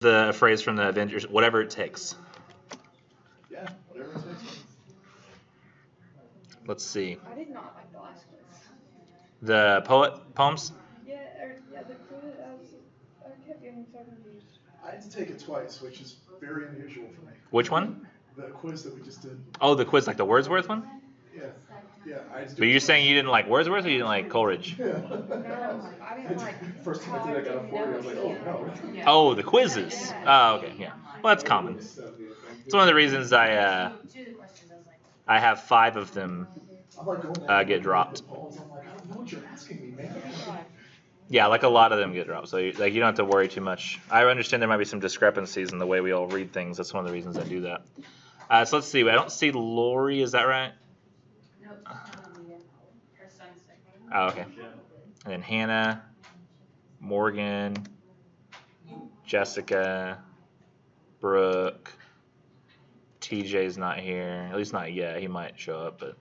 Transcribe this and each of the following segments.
The phrase from the Avengers, whatever it takes. Yeah, whatever it takes. Let's see. I did not like the last quiz. The poems? The quiz, I kept getting so confused. I had to take it twice, which is very unusual for me. Which one? The quiz that we just did. Oh, the quiz, like the Wordsworth one? Yeah, I had to do But you're saying you didn't like Wordsworth or you didn't like Coleridge? Yeah. No, I didn't like. First time I did, I got a 40. I was like, oh no. Oh, the quizzes. Oh, okay, yeah. Well, that's common. It's one of the reasons I have 5 of them get dropped. I'm like, I don't know what you're asking me, man. Yeah, like a lot of them get dropped, so you don't have to worry too much. I understand there might be some discrepancies in the way we all read things. That's one of the reasons I do that. So let's see. I don't see Lori. Is that right? Oh, okay. And then Hannah, Morgan, Jessica, Brooke. TJ's not here. At least not yet. He might show up, but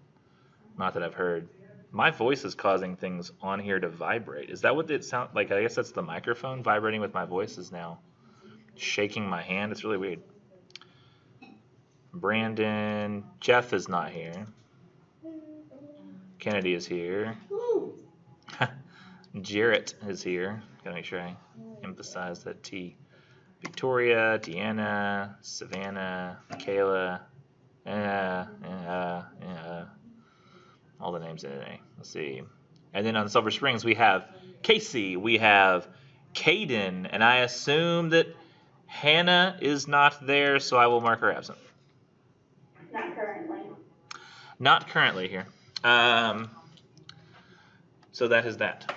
not that I've heard. My voice is causing things on here to vibrate. Is that what it sounds like? I guess that's the microphone vibrating with my voice is now shaking my hand. It's really weird. Brandon. Jeff is not here. Kennedy is here. Jarrett is here. Gotta make sure I emphasize that T. Victoria, Deanna, Savannah, Kayla, all the names in it. Let's see. And then on Silver Springs, we have Casey, we have Caden, and I assume that Hannah is not there, so I will mark her absent. Not currently. Not currently here. So that is that.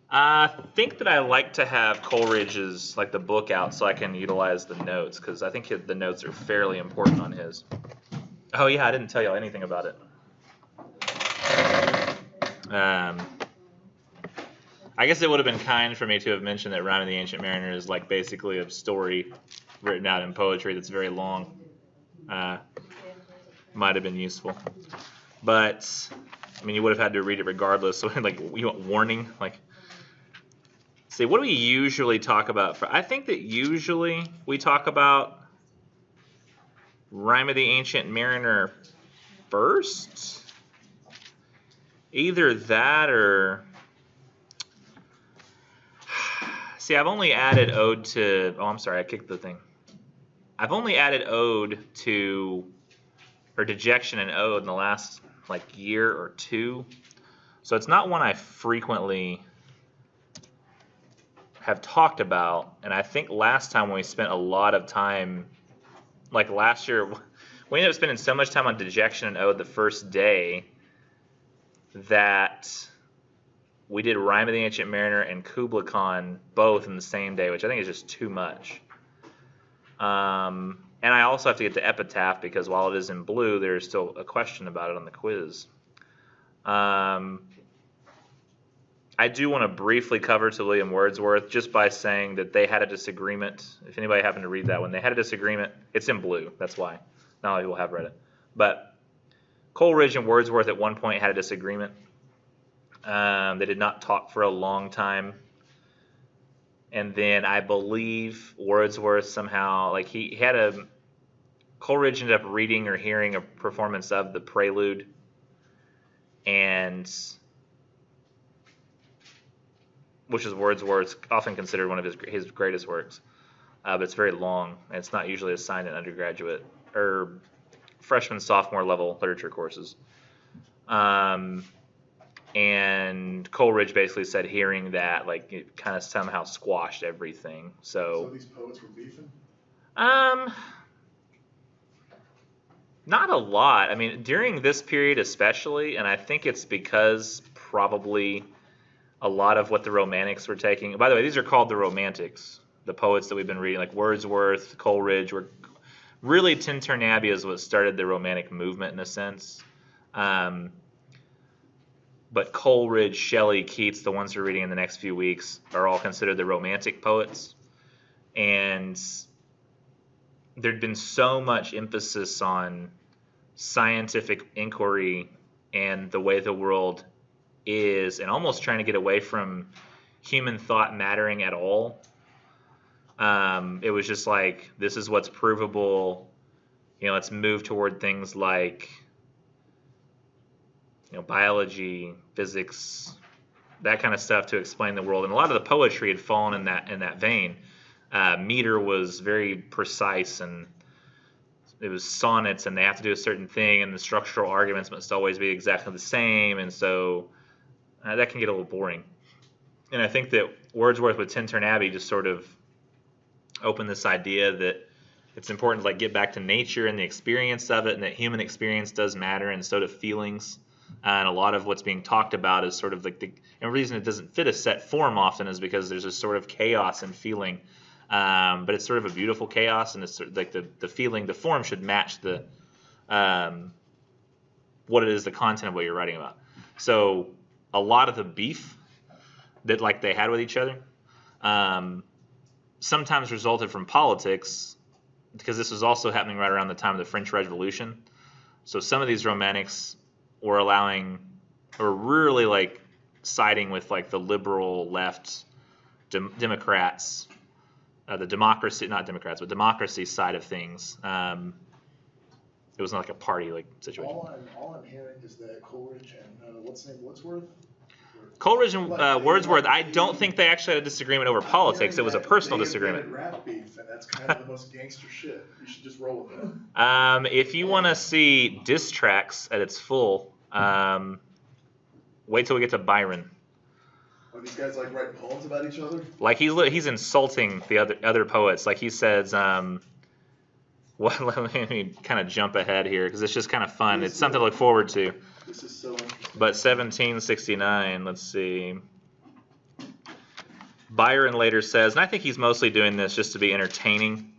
I think that I like to have Coleridge's, like the book out so I can utilize the notes, because I think the notes are fairly important on his. Oh yeah, I didn't tell y'all anything about it. I guess it would have been kind for me to have mentioned that Rime of the Ancient Mariner is like basically a story written out in poetry that's very long. Might have been useful. But, I mean, you would have had to read it regardless. So, like, you want warning? Like, see, what do we usually talk about? I think that usually we talk about Rime of the Ancient Mariner first. Either that or... See, I've only added ode to... Oh, I'm sorry, I kicked the thing. I've only added ode to... or dejection and ode in the last, like, year or two. So it's not one I frequently have talked about. And I think last time we spent a lot of time... Like, last year, we ended up spending so much time on dejection and ode the first day that we did Rime of the Ancient Mariner and Kubla Khan both in the same day, which I think is just too much. And I also have to get to Epitaph because while it is in blue, there's still a question about it on the quiz. I do want to briefly cover to William Wordsworth just by saying that they had a disagreement. If anybody happened to read that one, they had a disagreement. It's in blue, that's why. Not all people have read it. But Coleridge and Wordsworth at one point had a disagreement. They did not talk for a long time. And then I believe Wordsworth somehow, like he had Coleridge ended up reading or hearing a performance of the Prelude, and which is Wordsworth's often considered one of his greatest works, but it's very long and it's not usually assigned in undergraduate or freshman sophomore level literature courses. And Coleridge basically said hearing that, like, it kind of somehow squashed everything. So these poets were beefing? Not a lot. I mean, during this period especially, and I think it's because probably a lot of what the Romantics were taking. By the way, these are called the Romantics, the poets that we've been reading, like Wordsworth, Coleridge. Were really Tintern Abbey is what started the Romantic movement in a sense. But Coleridge, Shelley, Keats, the ones we're reading in the next few weeks, are all considered the Romantic poets. And there'd been so much emphasis on scientific inquiry and the way the world is, and almost trying to get away from human thought mattering at all. It was just like, this is what's provable. Let's move toward things like, biology, physics, that kind of stuff to explain the world. And a lot of the poetry had fallen in that vein. Meter was very precise, and it was sonnets, and they have to do a certain thing, and the structural arguments must always be exactly the same, and so that can get a little boring. And I think that Wordsworth with Tintern Abbey just sort of opened this idea that it's important to get back to nature and the experience of it, and that human experience does matter, and so do feelings. And a lot of what's being talked about is sort of and the reason it doesn't fit a set form often is because there's a sort of chaos and feeling. But it's sort of a beautiful chaos, and it's sort of the feeling, the form should match the what it is, the content of what you're writing about. So a lot of the beef that they had with each other sometimes resulted from politics, because this was also happening right around the time of the French Revolution. So some of these romantics were really siding with the liberal left Democrats. The democracy, not Democrats, but democracy side of things. It was not a party situation. All I'm hearing is that Coleridge and what's his name, Wordsworth? Coleridge and Wordsworth, I don't think they actually had a disagreement over politics. It was a personal disagreement. Rap beef, and that's kind of the most gangster shit. You should just roll with that. If you want to see diss tracks at its full, wait till we get to Byron. Are these guys writing poems about each other? He's insulting the other poets. He says, let me kind of jump ahead here because it's just kind of fun. It's something to look forward to. This is so interesting. But 1769, let's see. Byron later says, and I think he's mostly doing this just to be entertaining.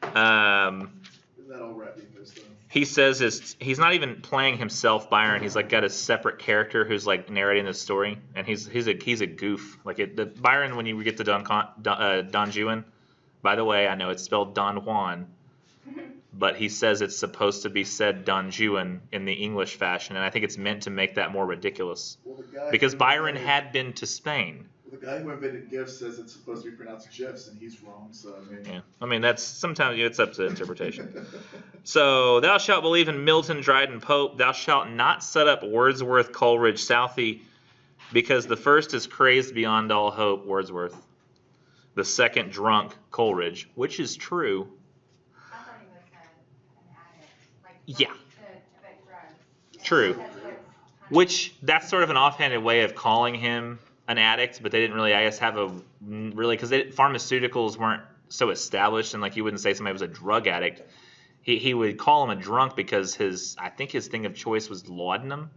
Isn't that all rap beef is, though? He says he's not even playing himself, Byron. He's got a separate character who's narrating the story, and he's a goof. Byron, when you get to Don Juan, by the way, I know it's spelled Don Juan, but he says it's supposed to be said Don Juan in the English fashion, and I think it's meant to make that more ridiculous. Because Byron had been to Spain. The guy who invented GIFs says it's supposed to be pronounced GIFs, and he's wrong. So that's sometimes it's up to interpretation. So, thou shalt believe in Milton, Dryden, Pope. Thou shalt not set up Wordsworth, Coleridge, Southey, because the first is crazed beyond all hope, Wordsworth. The second drunk, Coleridge, which is true. I thought he was an addict. Yeah. Drugs. True. Which that's sort of an offhanded way of calling him an addict, but they didn't really, I guess, have because pharmaceuticals weren't so established, and you wouldn't say somebody was a drug addict. He would call him a drunk because I think his thing of choice was laudanum,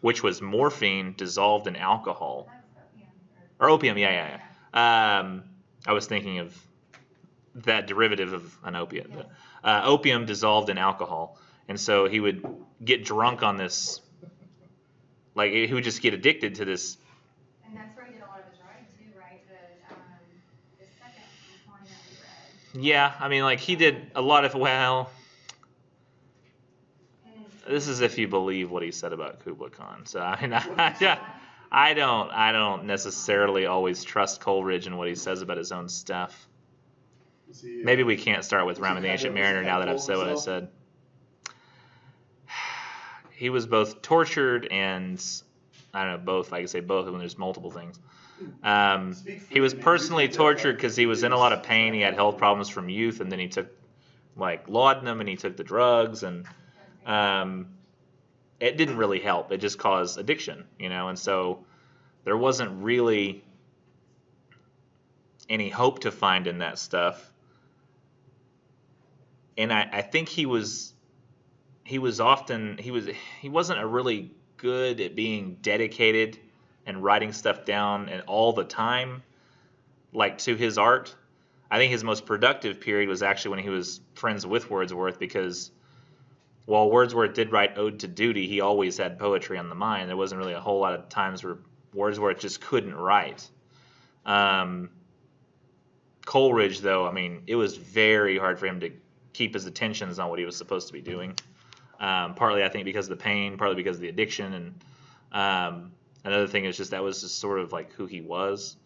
which was morphine dissolved in alcohol. Or opium, yeah. I was thinking of that derivative of an opiate. But, opium dissolved in alcohol. And so he would get drunk on this, he would just get addicted to this. And that's where he did a lot of his writing too, right? The second one that we read. Yeah, he did a lot of, this is if you believe what he said about Kubla Khan. So I don't necessarily always trust Coleridge and what he says about his own stuff. Maybe we can't start with Rime of the Ancient Mariner now that I've said what I said. He was both tortured and, I don't know, both. I can say both when there's multiple things. He was personally tortured because he was in a lot of pain. He had health problems from youth, and then he took laudanum, and he took the drugs, and it didn't really help. It just caused addiction, and so there wasn't really any hope to find in that stuff. And I think he wasn't a really good at being dedicated and writing stuff down and all the time, to his art. I think his most productive period was actually when he was friends with Wordsworth, because while Wordsworth did write Ode to Duty, he always had poetry on the mind. There wasn't really a whole lot of times where Wordsworth just couldn't write. Coleridge, though, it was very hard for him to keep his attentions on what he was supposed to be doing. Partly, I think, because of the pain, partly because of the addiction, and another thing is that was just sort of who he was.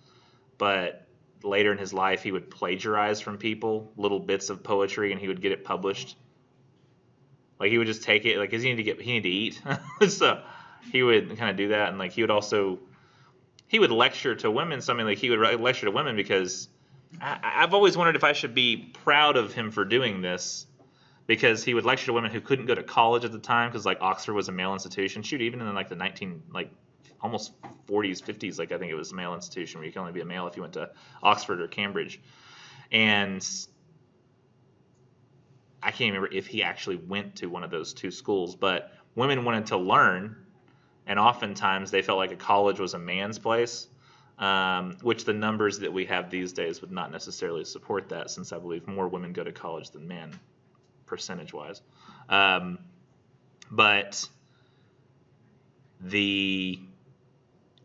But later in his life he would plagiarize from people little bits of poetry and he would get it published. Like he would just take it, like, cause he needed to eat, so he would kind of do that, and like he would lecture to women. Something like he would lecture to women because I've always wondered if I should be proud of him for doing this, because he would lecture to women who couldn't go to college at the time because like Oxford was a male institution. Shoot, even in like the almost 40s, 50s, like I think it was a male institution where you can only be a male if you went to Oxford or Cambridge, and I can't remember if he actually went to one of those two schools, but women wanted to learn, and oftentimes they felt like a college was a man's place, which the numbers that we have these days would not necessarily support that, since I believe more women go to college than men, percentage-wise. But the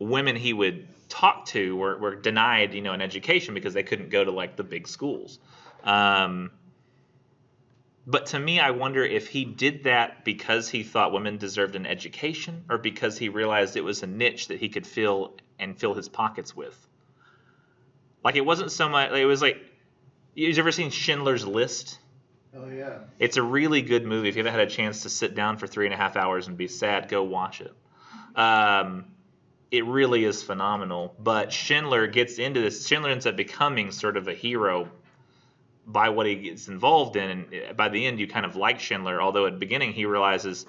women he would talk to were denied, an education because they couldn't go to like the big schools. But to me, I wonder if he did that because he thought women deserved an education, or because he realized it was a niche that he could fill his pockets with. Like it wasn't so much. It was like, you've ever seen Schindler's List? Oh yeah. It's a really good movie. If you haven't had a chance to sit down for 3.5 hours and be sad, go watch it. It really is phenomenal. But Schindler gets into this. Schindler ends up becoming sort of a hero by what he gets involved in, and by the end you kind of like Schindler, although at the beginning he realizes,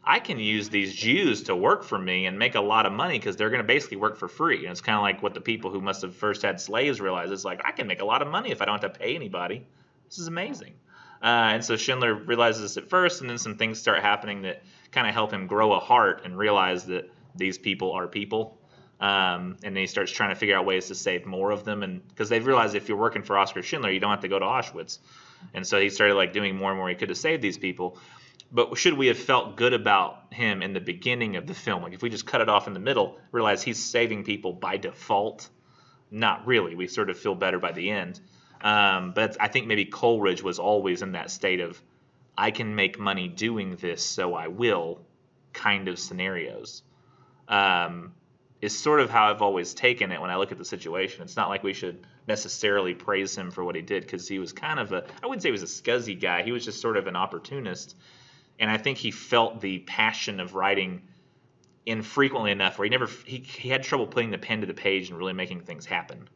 I can use these Jews to work for me and make a lot of money because they're going to basically work for free. And it's kind of like what the people who must have first had slaves realize. It's like, I can make a lot of money if I don't have to pay anybody. This is amazing. And so Schindler realizes this at first, and then some things start happening that kind of help him grow a heart and realize that these people are people. And then he starts trying to figure out ways to save more of them, and because they've realized if you're working for Oskar Schindler, you don't have to go to Auschwitz. And so he started like doing more and more he could to save these people. But should we have felt good about him in the beginning of the film? Like if we just cut it off in the middle, realize he's saving people by default? Not really. We sort of feel better by the end. But I think maybe Coleridge was always in that state of, I can make money doing this, so I will, kind of scenarios. Is sort of how I've always taken it when I look at the situation. It's not like we should necessarily praise him for what he did, because he was kind of I wouldn't say he was a scuzzy guy. He was just sort of an opportunist. And I think he felt the passion of writing infrequently enough where he had trouble putting the pen to the page and really making things happen.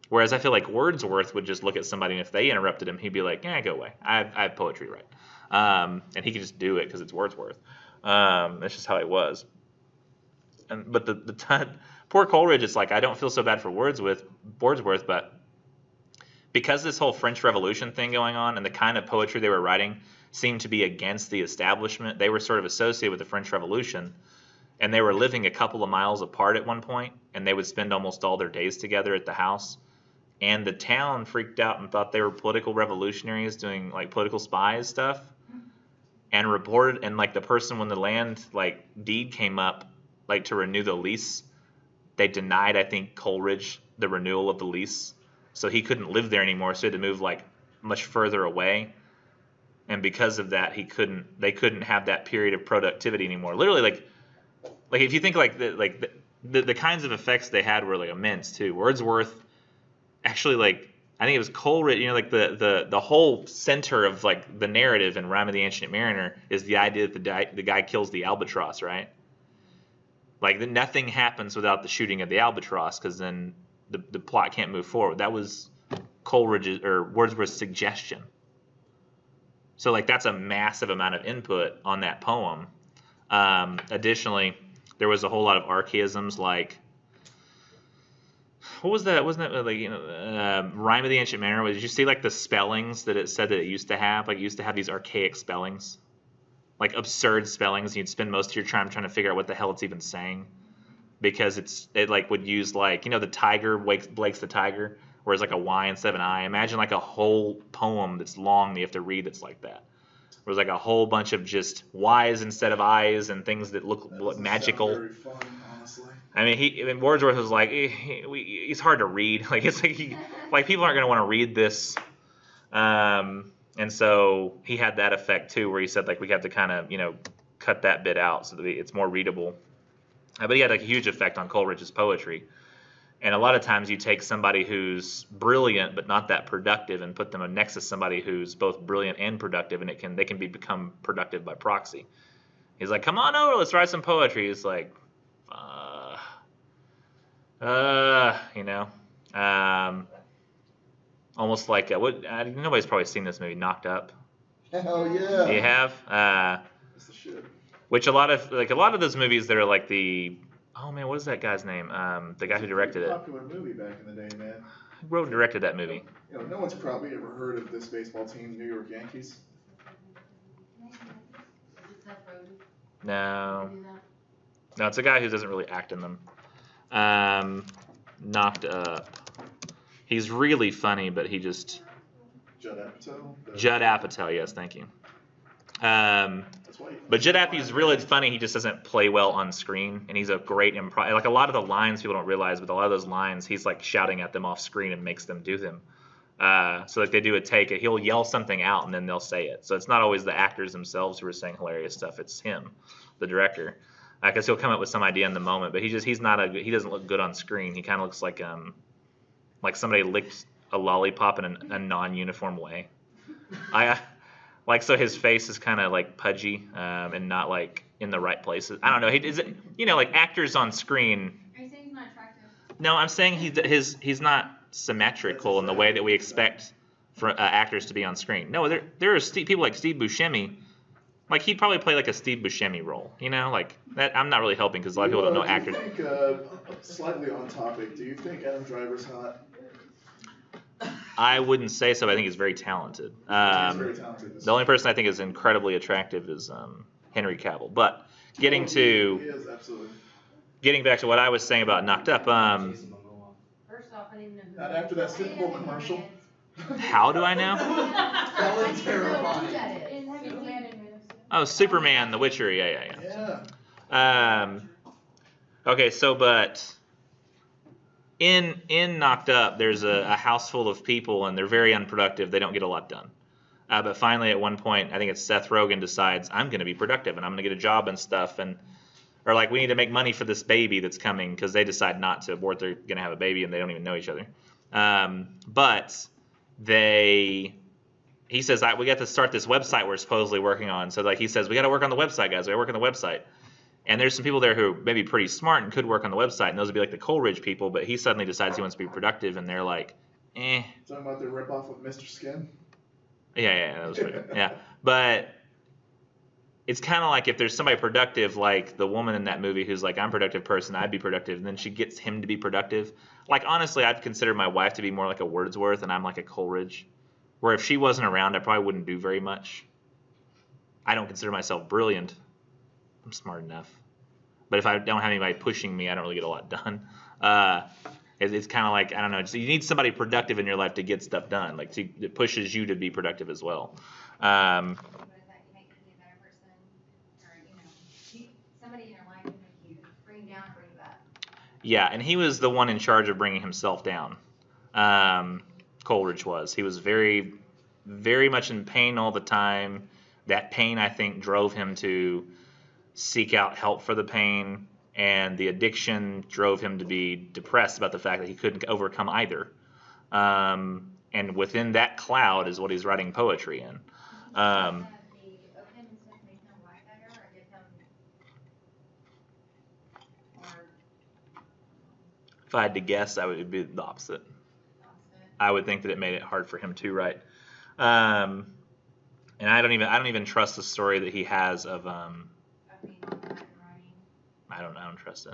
Whereas I feel like Wordsworth would just look at somebody, and if they interrupted him, he'd be like, yeah, go away. I have poetry to write. And he could just do it because it's Wordsworth. That's just how he was. But the poor Coleridge, it's like, I don't feel so bad for Wordsworth, but because this whole French Revolution thing going on and the kind of poetry they were writing seemed to be against the establishment, they were sort of associated with the French Revolution, and they were living a couple of miles apart at one point, and they would spend almost all their days together at the house. And the town freaked out and thought they were political revolutionaries doing like political spies stuff, and reported, and like the person when the land like deed came up, like to renew the lease, they denied, I think, Coleridge the renewal of the lease, so he couldn't live there anymore. So he had to move like much further away, and because of that, they couldn't have that period of productivity anymore. Literally, like if you think like the kinds of effects they had were like immense too. Wordsworth, actually, like I think it was Coleridge. Like the whole center of like the narrative in Rime of the Ancient Mariner is the idea that the guy kills the albatross, right? Like nothing happens without the shooting of the albatross, because then the plot can't move forward. That was Coleridge's or Wordsworth's suggestion. So like that's a massive amount of input on that poem. Additionally, there was a whole lot of archaisms, like what was that? Wasn't that like Rime of the Ancient Mariner? Did you see like the spellings that it said that it used to have? Like it used to have these archaic spellings, like absurd spellings, and you'd spend most of your time trying to figure out what the hell it's even saying, because it like would use like the tiger Blake's the tiger, where it's like a Y instead of an I. Imagine like a whole poem that's long that you have to read that's like that. There's like a whole bunch of just Y's instead of I's and things that look magical. Very fun, honestly. I mean, Wordsworth was like, he's hard to read. Like it's like people aren't going to want to read this. And so he had that effect too, where he said like we have to kind of cut that bit out so that it's more readable. But he had like a huge effect on Coleridge's poetry. And a lot of times you take somebody who's brilliant but not that productive and put them next to somebody who's both brilliant and productive, and they can become productive by proxy. He's like, come on over, let's write some poetry. He's like, you know, almost like nobody's probably seen this movie, Knocked Up. Hell yeah. You have? That's the shit. Which a lot of those movies that are like oh man, what is that guy's name? The guy who directed it. Popular movie back in the day, man. Who wrote and directed that movie? You know, no one's probably ever heard of this baseball team, New York Yankees. No, it's a guy who doesn't really act in them. Knocked Up. He's really funny, but he just. Judd Apatow. Judd Apatow, yes, thank you. But Judd Apatow's really funny. He just doesn't play well on screen, and he's a great improv. Like a lot of the lines people don't realize, but a lot of those lines he's like shouting at them off screen and makes them do them. So like they do a take, he'll yell something out and then they'll say it. So it's not always the actors themselves who are saying hilarious stuff. It's him, the director, because he'll come up with some idea in the moment, but he doesn't look good on screen. He kind of looks like somebody licked a lollipop in a non-uniform way. So his face is kind of like pudgy and not like in the right places. I don't know. Like actors on screen. Are you saying he's not attractive? No, I'm saying he's not symmetrical in the way that we expect for actors to be on screen. No, there are people like Steve Buscemi. Like he'd probably play like a Steve Buscemi role. Like that. I'm not really helping because a lot of people don't know actors. Do you think, slightly on topic, do you think Adam Driver's hot? I wouldn't say so. But I think he's very talented. He's very talented. The only person I think is incredibly attractive is Henry Cavill. But He is, absolutely. getting back to what I was saying about Knocked Up. First off, I didn't know who. Not after that Super Bowl commercial. How do I know? That was terrifying. Oh, Superman, The Witcher. Yeah. Okay, so but in Knocked Up, there's a house full of people and they're very unproductive. They don't get a lot done. But finally, at one point, I think it's Seth Rogen decides I'm going to be productive and I'm going to get a job and stuff, or like we need to make money for this baby that's coming because they decide not to abort. They're going to have a baby and they don't even know each other. But he says we got to start this website we're supposedly working on. So like he says we got to work on the website, guys. We got to work on the website. And there's some people there who may be pretty smart and could work on the website, and those would be like the Coleridge people. But he suddenly decides he wants to be productive, and they're like, eh. Talking about the ripoff of Mr. Skin. Yeah, that was weird. Yeah, but it's kind of like if there's somebody productive, like the woman in that movie who's like, I'm a productive person, I'd be productive, and then she gets him to be productive. Like honestly, I'd consider my wife to be more like a Wordsworth, and I'm like a Coleridge. Where if she wasn't around, I probably wouldn't do very much. I don't consider myself brilliant. I'm smart enough. But if I don't have anybody pushing me, I don't really get a lot done. It's kind of like, I don't know, you need somebody productive in your life to get stuff done. Like it pushes you to be productive as well. What does that make you a better person? Or, somebody in your life can make you bring you down, bring you up. Yeah, and he was the one in charge of bringing himself down. Coleridge was. He was very, very much in pain all the time. That pain, I think, drove him to seek out help for the pain, and the addiction drove him to be depressed about the fact that he couldn't overcome either. And within that cloud is what he's writing poetry in. If I had to guess, I would be the opposite. I would think that it made it hard for him to write. And I don't even trust the story that he has of I don't trust it.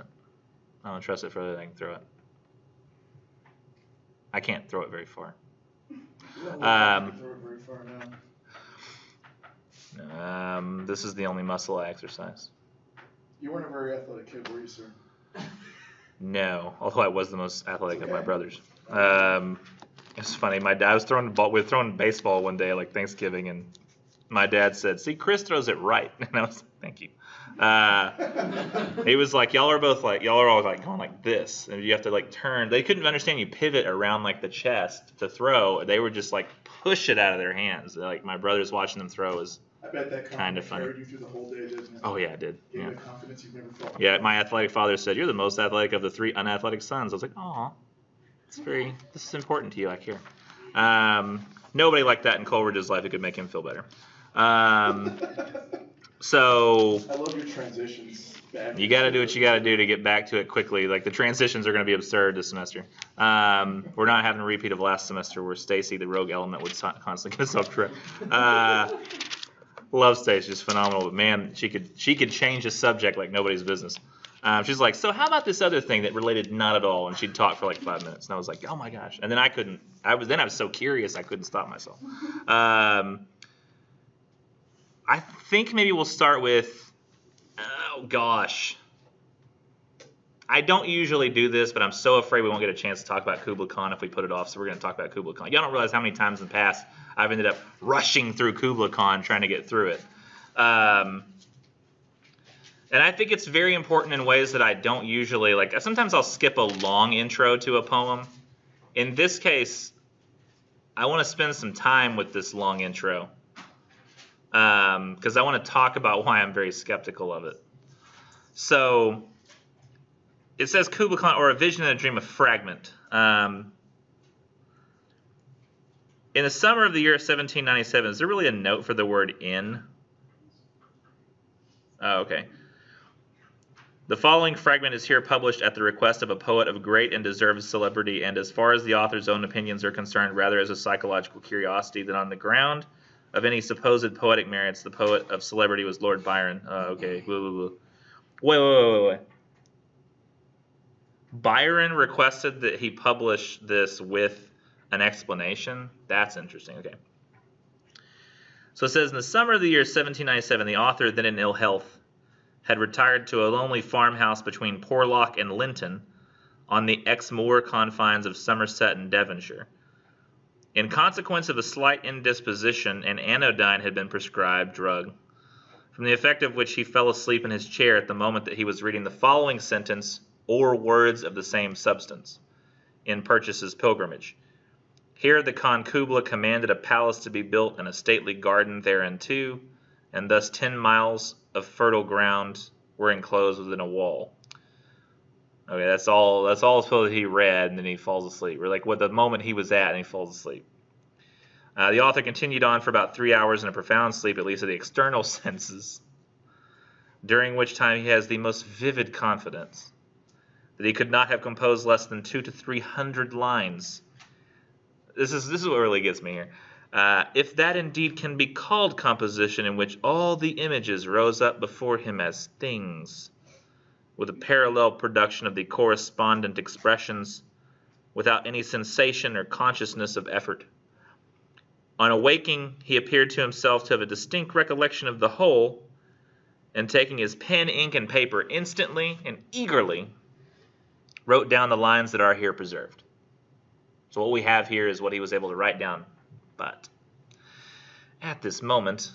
I don't trust it further than I can throw it. I can't throw it very far. This is the only muscle I exercise. You weren't a very athletic kid, were you, sir? No, although I was the most athletic of my brothers. It's funny. My dad was throwing the ball. We were throwing baseball one day, like Thanksgiving, and my dad said, "See, Chris throws it right." And I was like, "Thank you." He was like, y'all are always like going like this, and you have to like turn. They couldn't understand you pivot around like the chest to throw. They were just like push it out of their hands. Like my brothers watching them throw is I bet that Kinda compliment funny. carried you through the whole day, didn't it? Oh yeah, I did. Gave Yeah. you a confidence you've never felt. Yeah, my athletic father said, "You're the most athletic of the 3 unathletic sons." I was like, "Aw, this is important to you, I care." Nobody like that in Coleridge's life who could make him feel better. So I love your transitions. you got to do what you got to do to get back to it quickly. Like the transitions are going to be absurd this semester. We're not having a repeat of last semester where Stacy, the rogue element, would constantly get herself correct. Love Stacy, she's phenomenal, but man, she could change a subject like nobody's business. She's like, so how about this other thing that related not at all? And she'd talk for like 5 minutes, and I was like, oh my gosh. And then I was so curious I couldn't stop myself. I think maybe we'll start with, oh gosh. I don't usually do this, but I'm so afraid we won't get a chance to talk about Kubla Khan if we put it off, so we're going to talk about Kubla Khan. Y'all don't realize how many times in the past I've ended up rushing through Kubla Khan trying to get through it. And I think it's very important in ways that I don't usually, like sometimes I'll skip a long intro to a poem. In this case, I want to spend some time with this long intro because I want to talk about why I'm very skeptical of it. So it says Kubla Khan, or a vision and a dream, a fragment. In the summer of the year 1797, is there really a note for the word in? Oh, okay. The following fragment is here published at the request of a poet of great and deserved celebrity, and as far as the author's own opinions are concerned, rather as a psychological curiosity than on the ground of any supposed poetic merits. The poet of celebrity was Lord Byron. Okay. Wait. Byron requested that he publish this with an explanation. That's interesting. Okay. So it says, in the summer of the year 1797, the author, then in ill health, had retired to a lonely farmhouse between Porlock and Linton on the ex-moor confines of Somerset and Devonshire. In consequence of a slight indisposition, an anodyne had been prescribed drug, from the effect of which he fell asleep in his chair at the moment that he was reading the following sentence or words of the same substance in Purchas's Pilgrimage. Here the Khan Kubla commanded a palace to be built and a stately garden thereunto, and thus 10 miles of fertile ground were enclosed within a wall. Okay, that's all supposed he read, and then he falls asleep. Or like what the moment he was at, and he falls asleep. The author continued on for about 3 hours in a profound sleep, at least of the external senses, during which time he has the most vivid confidence that he could not have composed less than 200 to 300 lines. This is what really gets me here. If that indeed can be called composition, in which all the images rose up before him as things, with a parallel production of the correspondent expressions, without any sensation or consciousness of effort. On awaking, he appeared to himself to have a distinct recollection of the whole, and taking his pen, ink, and paper instantly and eagerly, wrote down the lines that are here preserved. So what we have here is what he was able to write down. But at this moment,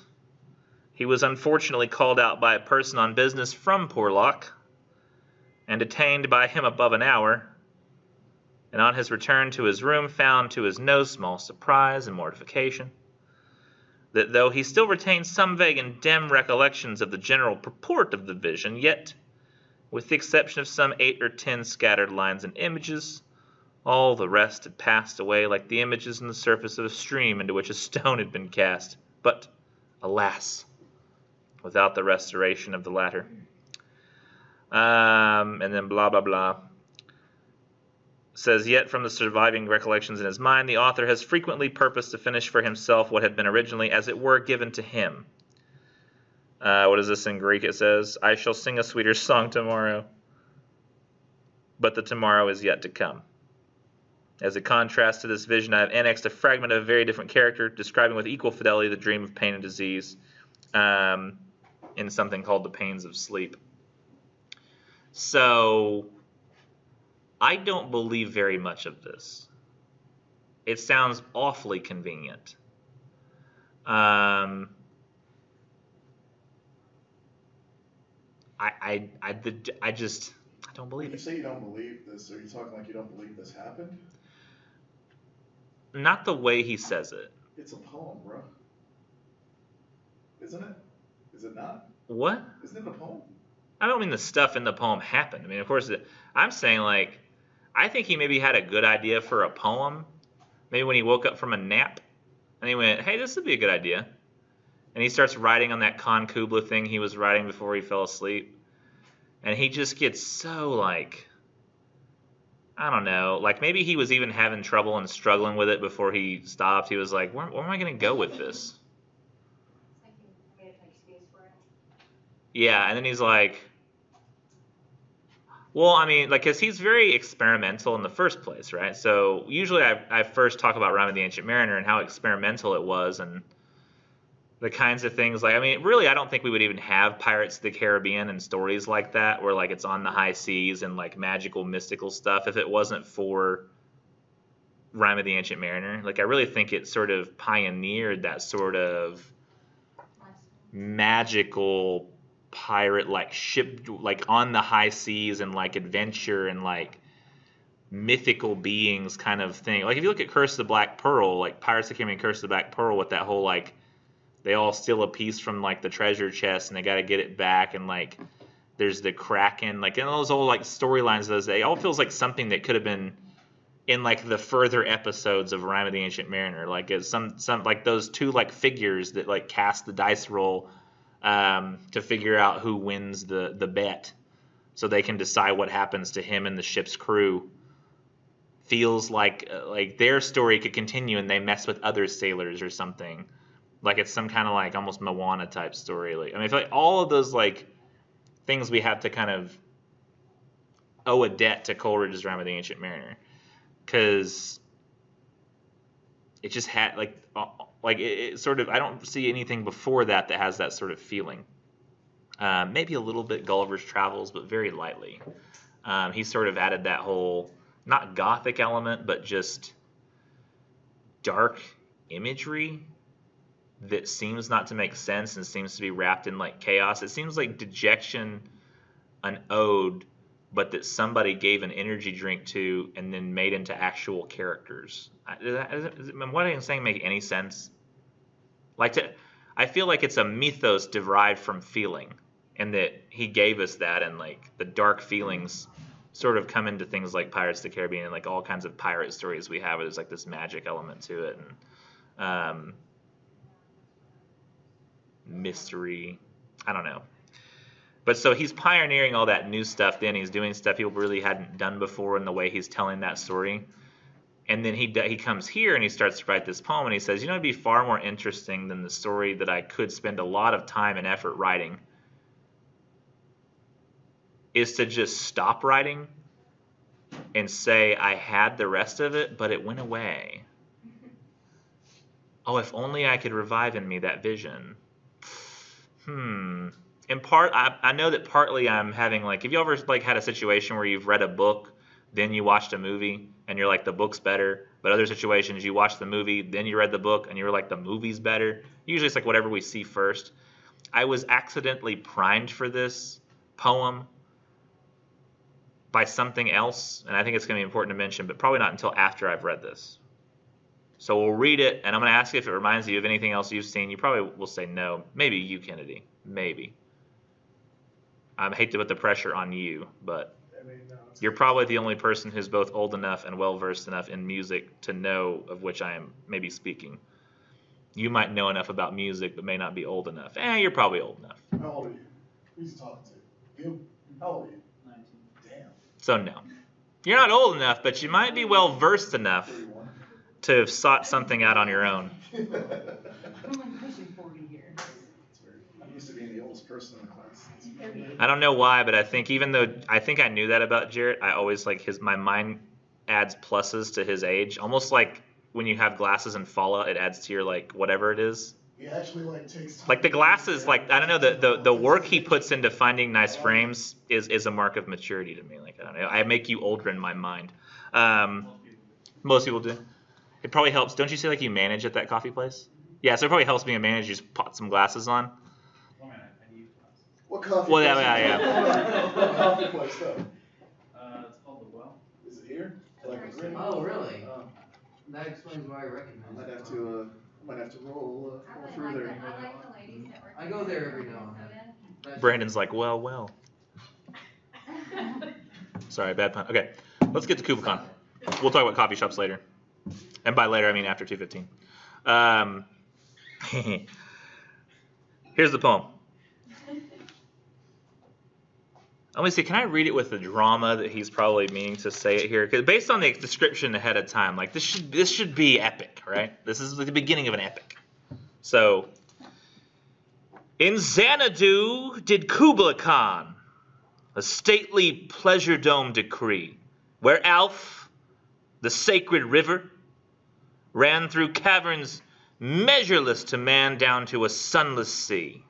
he was unfortunately called out by a person on business from Porlock, and detained by him above an hour, and on his return to his room found, to his no small surprise and mortification, that though he still retained some vague and dim recollections of the general purport of the vision, yet, with the exception of some 8 or 10 scattered lines and images, all the rest had passed away like the images in the surface of a stream into which a stone had been cast, but, alas, without the restoration of the latter. And then blah, blah, blah. Says, yet from the surviving recollections in his mind, the author has frequently purposed to finish for himself what had been originally, as it were, given to him. What is this in Greek? It says, I shall sing a sweeter song tomorrow, but the tomorrow is yet to come. As a contrast to this vision, I have annexed a fragment of a very different character, describing with equal fidelity the dream of pain and disease in something called The Pains of Sleep. So, I don't believe very much of this. It sounds awfully convenient. I don't believe When you it. say you don't believe this, are you talking like you don't believe this happened? Not the way he says it. It's a poem, bro. Isn't it? Is it not? What? Isn't it a poem? I don't mean the stuff in the poem happened. I mean, of course, I'm saying like, I think he maybe had a good idea for a poem. Maybe when he woke up from a nap, and he went, "Hey, this would be a good idea," and he starts writing on that Khan Kubla thing he was writing before he fell asleep, and he just gets so like, I don't know, like maybe he was even having trouble and struggling with it before he stopped. He was like, where am I going to go with this? It's like you made it make space for it. Yeah, and then he's like, well, I mean, like, because he's very experimental in the first place, right? So usually I first talk about Rime of the Ancient Mariner and how experimental it was and the kinds of things. Like, I mean, really, I don't think we would even have Pirates of the Caribbean and stories like that where, like, it's on the high seas and, like, magical, mystical stuff if it wasn't for Rime of the Ancient Mariner. Like, I really think it sort of pioneered that sort of magical pirate like ship, like on the high seas and like adventure and like mythical beings kind of thing. Like if you look at Curse of the Black Pearl, like Pirates of the Caribbean Curse of the Black Pearl, with that whole like they all steal a piece from like the treasure chest and they got to get it back, and like there's the Kraken, like and those old like storylines, those it all feels like something that could have been in like the further episodes of Rime of the Ancient Mariner. Like it's some like those two like figures that like cast the dice roll to figure out who wins the bet, so they can decide what happens to him and the ship's crew. Feels like their story could continue and they mess with other sailors or something. Like it's some kind of like almost Moana type story. Like I mean, I feel like all of those like things we have to kind of owe a debt to Coleridge's Rime of the Ancient Mariner, because it just had like it sort of, I don't see anything before that has that sort of feeling. Maybe a little bit Gulliver's Travels, but very lightly. He sort of added that whole, not gothic element, but just dark imagery that seems not to make sense and seems to be wrapped in like chaos. It seems like Dejection, an ode, but that somebody gave an energy drink to and then made into actual characters. What I'm saying make any sense? I feel like it's a mythos derived from feeling, and that he gave us that, and like the dark feelings sort of come into things like Pirates of the Caribbean and like all kinds of pirate stories we have. There's like this magic element to it, and mystery. I don't know. But so he's pioneering all that new stuff then. He's doing stuff people really hadn't done before in the way he's telling that story. And then he comes here and he starts to write this poem, and he says, you know, it'd be far more interesting than the story that I could spend a lot of time and effort writing is to just stop writing and say I had the rest of it, but it went away. Oh, if only I could revive in me that vision. In part, I know that partly I'm having like, have you ever like had a situation where you've read a book, then you watched a movie, and you're like, the book's better, but other situations you watch the movie, then you read the book, and you're like, the movie's better. Usually it's like whatever we see first. I was accidentally primed for this poem by something else, and I think it's going to be important to mention, but probably not until after I've read this. So we'll read it, and I'm going to ask you if it reminds you of anything else you've seen. You probably will say no. Maybe you, Kennedy. Maybe. I hate to put the pressure on you, but you're probably the only person who's both old enough and well-versed enough in music to know of which I am maybe speaking. You might know enough about music, but may not be old enough. You're probably old enough. How old are you? Who's he talking to? You? How old are you? 19. Damn. So no. You're not old enough, but you might be well-versed enough 31. to have sought something out on your own. I'm like pushing 40 here. I'm used to being the oldest person in the class. I don't know why, but I think even though I think I knew that about Jarrett, I always like my mind adds pluses to his age. Almost like when you have glasses in Fallout, it adds to your like whatever it is. He actually like takes time. Like the glasses, like I don't know, the work he puts into finding nice frames is a mark of maturity to me. Like I don't know, I make you older in my mind. Most people do. It probably helps. Don't you say like you manage at that coffee place? Yeah, so it probably helps being a manager. You just put some glasses on. What coffee Well, place? yeah. What coffee place though? It's called The Well. Is it here? Like a green? Oh, really? That explains why I recognize I might it. have to Might have to roll I really through like there. the, I like the ladies that work. I go there every now and then. Brandon's like, well. Sorry, bad pun. Okay, let's get to Kubla Khan. We'll talk about coffee shops later. And by later, I mean after 2:15. Here's the poem. Let me see, can I read it with the drama that he's probably meaning to say it here? Because based on the description ahead of time, like this should be epic, right? This is the beginning of an epic. So, in Xanadu did Kubla Khan a stately pleasure dome decree, where Alf, the sacred river, ran through caverns measureless to man down to a sunless sea.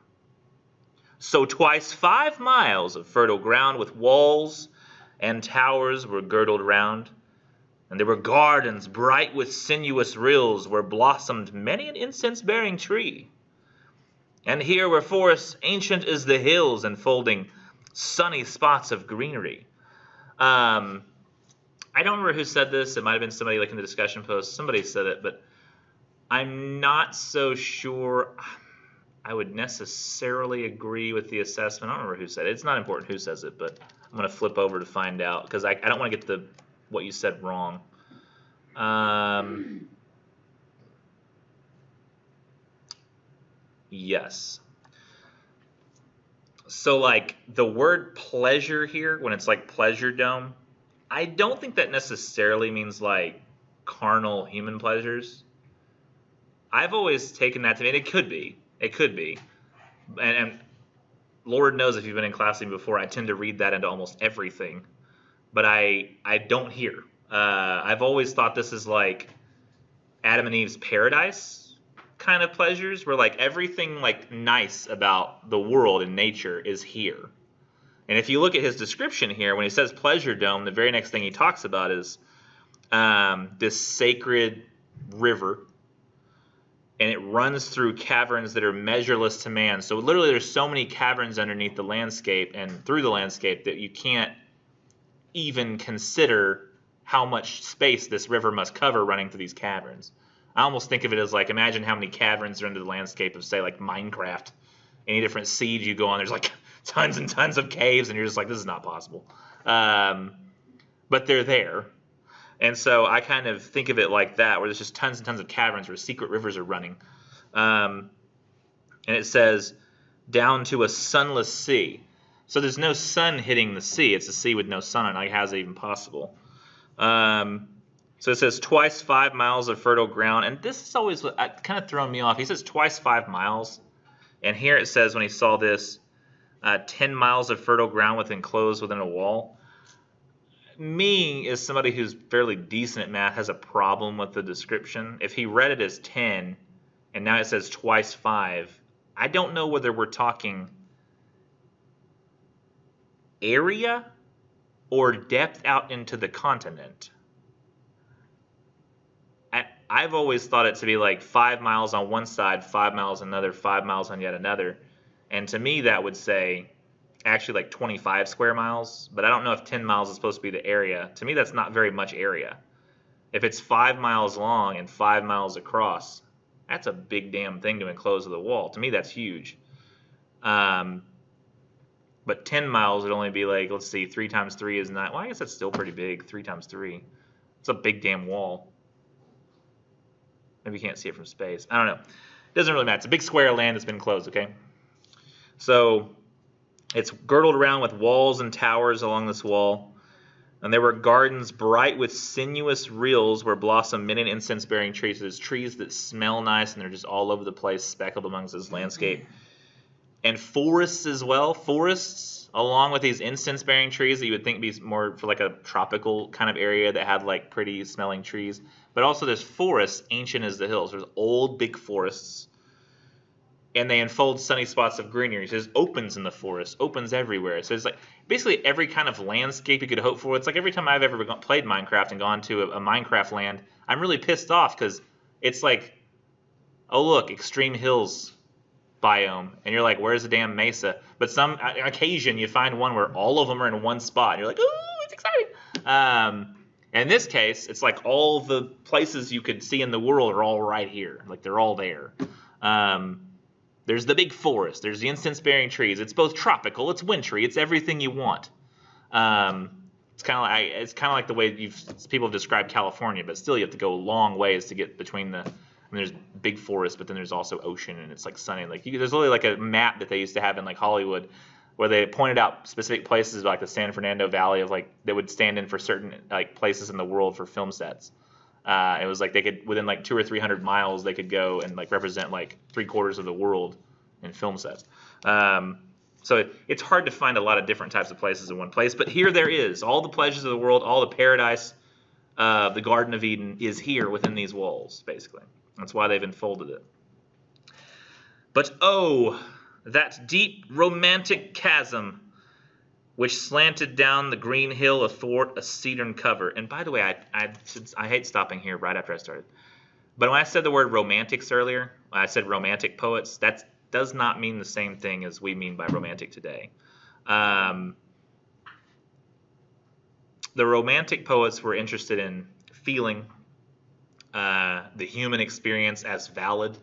So twice 5 miles of fertile ground with walls and towers were girdled round, and there were gardens bright with sinuous rills where blossomed many an incense-bearing tree. And here were forests ancient as the hills enfolding sunny spots of greenery. I don't remember who said this. It might have been somebody like in the discussion post. Somebody said it, but I'm not so sure I would necessarily agree with the assessment. I don't remember who said it. It's not important who says it, but I'm going to flip over to find out because I don't want to get what you said wrong. Yes. So like the word pleasure here, when it's like pleasure dome, I don't think that necessarily means like carnal human pleasures. I've always taken that to mean it could be. It could be. And Lord knows if you've been in class with me before, I tend to read that into almost everything. But I don't hear. I've always thought this is like Adam and Eve's paradise kind of pleasures, where like everything like nice about the world and nature is here. And if you look at his description here, when he says pleasure dome, the very next thing he talks about is this sacred river. And it runs through caverns that are measureless to man. So literally there's so many caverns underneath the landscape and through the landscape that you can't even consider how much space this river must cover running through these caverns. I almost think of it as like, imagine how many caverns are under the landscape of, say, like Minecraft. Any different seed you go on, there's like tons and tons of caves, and you're just like, this is not possible. But they're there. And so I kind of think of it like that, where there's just tons and tons of caverns where secret rivers are running. And it says, down to a sunless sea. So there's no sun hitting the sea. It's a sea with no sun on it. Like, how is it even possible? So it says twice 5 miles of fertile ground. And this is always kind of throwing me off. He says twice 5 miles. And here it says when he saw this, 10 miles of fertile ground enclosed within a wall. Me, as somebody who's fairly decent at math, has a problem with the description. If he read it as 10, and now it says twice 5, I don't know whether we're talking area or depth out into the continent. I've always thought it to be like 5 miles on one side, 5 miles on another, 5 miles on yet another. And to me, that would say actually like 25 square miles, but I don't know if 10 miles is supposed to be the area. To me, that's not very much area. If it's 5 miles long and 5 miles across, that's a big damn thing to enclose with a wall. To me, that's huge. But 10 miles would only be like, let's see, 3 times 3 is 9. Well, I guess that's still pretty big, 3 times 3. It's a big damn wall. Maybe you can't see it from space. I don't know. It doesn't really matter. It's a big square of land that's been closed, okay? So it's girdled around with walls and towers along this wall. And there were gardens bright with sinuous rills where blossomed many incense-bearing trees. So there's trees that smell nice, and they're just all over the place, speckled amongst this landscape. And forests as well. Forests, along with these incense-bearing trees that you would think be more for like a tropical kind of area that had like pretty smelling trees. But also there's forests ancient as the hills. There's old big forests. And they unfold sunny spots of greenery. So there's opens in the forest, opens everywhere. So it's like basically every kind of landscape you could hope for. It's like every time I've ever played Minecraft and gone to a Minecraft land, I'm really pissed off because it's like, oh look, extreme hills biome. And you're like, where's the damn mesa? But some occasion you find one where all of them are in one spot. And you're like, ooh, it's exciting. In this case, it's like all the places you could see in the world are all right here. Like they're all there. There's the big forest. There's the incense-bearing trees. It's both tropical. It's wintry. It's everything you want. It's kind of like the way people have described California, but still you have to go long ways to get between the. I mean, there's big forest, but then there's also ocean, and it's like sunny. Like there's literally like a map that they used to have in like Hollywood, where they pointed out specific places like the San Fernando Valley of like they would stand in for certain like places in the world for film sets. It was like they could within like 200 or 300 miles they could go and like represent like 3/4 of the world in film sets. So it's hard to find a lot of different types of places in one place, but here there is all the pleasures of the world, all the paradise, the Garden of Eden is here within these walls, basically. That's why they've enfolded it. But oh, that deep romantic chasm which slanted down the green hill athwart a cedarn cover. And by the way, I hate stopping here right after I started. But when I said the word romantics earlier, I said romantic poets. That does not mean the same thing as we mean by romantic today. The romantic poets were interested in feeling the human experience as valid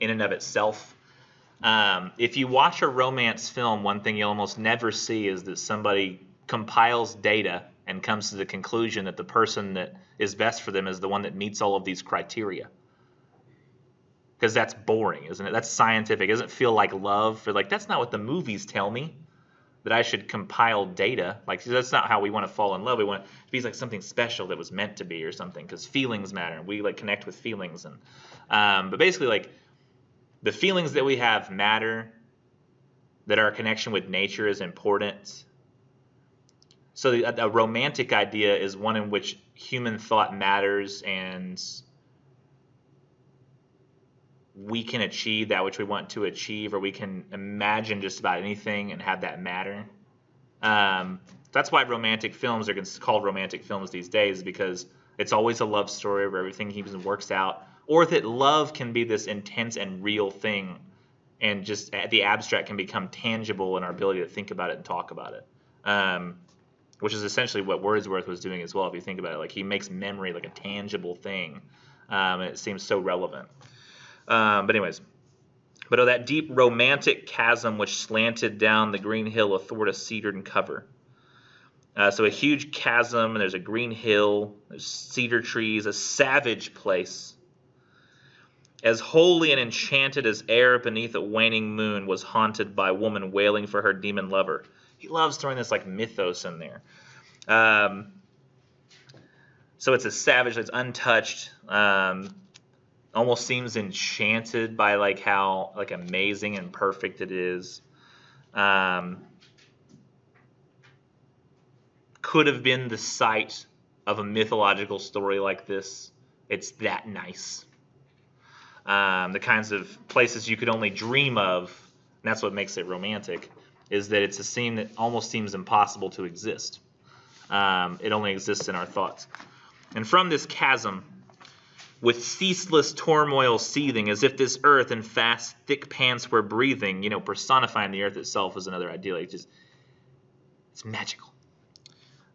in and of itself. If you watch a romance film, one thing you'll almost never see is that somebody compiles data and comes to the conclusion that the person that is best for them is the one that meets all of these criteria. Because that's boring, isn't it? That's scientific. It doesn't feel like love. Like, that's not what the movies tell me, that I should compile data. Like, that's not how we want to fall in love. We want it to be like something special that was meant to be or something, because feelings matter. We like connect with feelings. And but basically, like, the feelings that we have matter, that our connection with nature is important. So a romantic idea is one in which human thought matters and we can achieve that which we want to achieve, or we can imagine just about anything and have that matter. That's why romantic films are called romantic films these days, because it's always a love story where everything even works out, or that love can be this intense and real thing, and just the abstract can become tangible in our ability to think about it and talk about it, which is essentially what Wordsworth was doing as well, if you think about it. Like, he makes memory like a tangible thing, and it seems so relevant. But oh, that deep romantic chasm which slanted down the green hill athwart a cedarn cover. So a huge chasm, and there's a green hill, there's cedar trees, a savage place. As holy and enchanted as air beneath a waning moon was haunted by woman wailing for her demon lover. He loves throwing this like mythos in there. So it's a savage, it's untouched. Almost seems enchanted by like how like amazing and perfect it is. Could have been the site of a mythological story like this. It's that nice. The kinds of places you could only dream of, and that's what makes it romantic, is that it's a scene that almost seems impossible to exist. It only exists in our thoughts. And from this chasm, with ceaseless turmoil seething, as if this earth in fast, thick pants were breathing, personifying the earth itself is another idea. It's magical.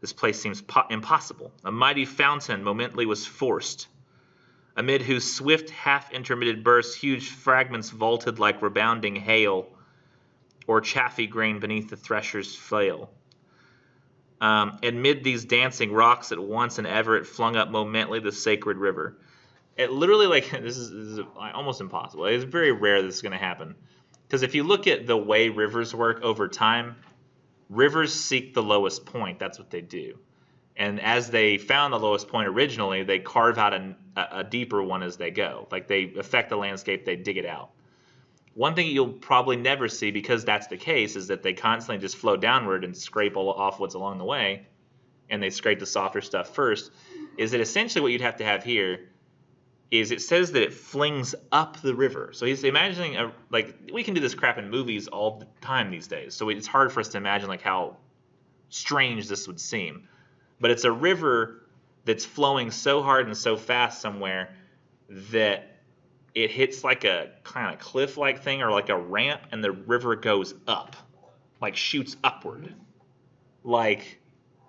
This place seems impossible. A mighty fountain momently was forced, amid whose swift, half-intermitted bursts huge fragments vaulted like rebounding hail, or chaffy grain beneath the thresher's flail. Amid these dancing rocks at once and ever it flung up momently the sacred river. It literally, like, this is almost impossible. It's very rare this is going to happen. Because if you look at the way rivers work over time, rivers seek the lowest point. That's what they do. And as they found the lowest point originally, they carve out a deeper one as they go. Like, they affect the landscape, they dig it out. One thing you'll probably never see, because that's the case, is that they constantly just flow downward and scrape off what's along the way, and they scrape the softer stuff first, is that essentially what you'd have to have here is it says that it flings up the river. So he's imagining, we can do this crap in movies all the time these days, so it's hard for us to imagine like how strange this would seem. But it's a river that's flowing so hard and so fast somewhere that it hits like a kind of cliff-like thing or like a ramp, and the river goes up, like shoots upward. Like,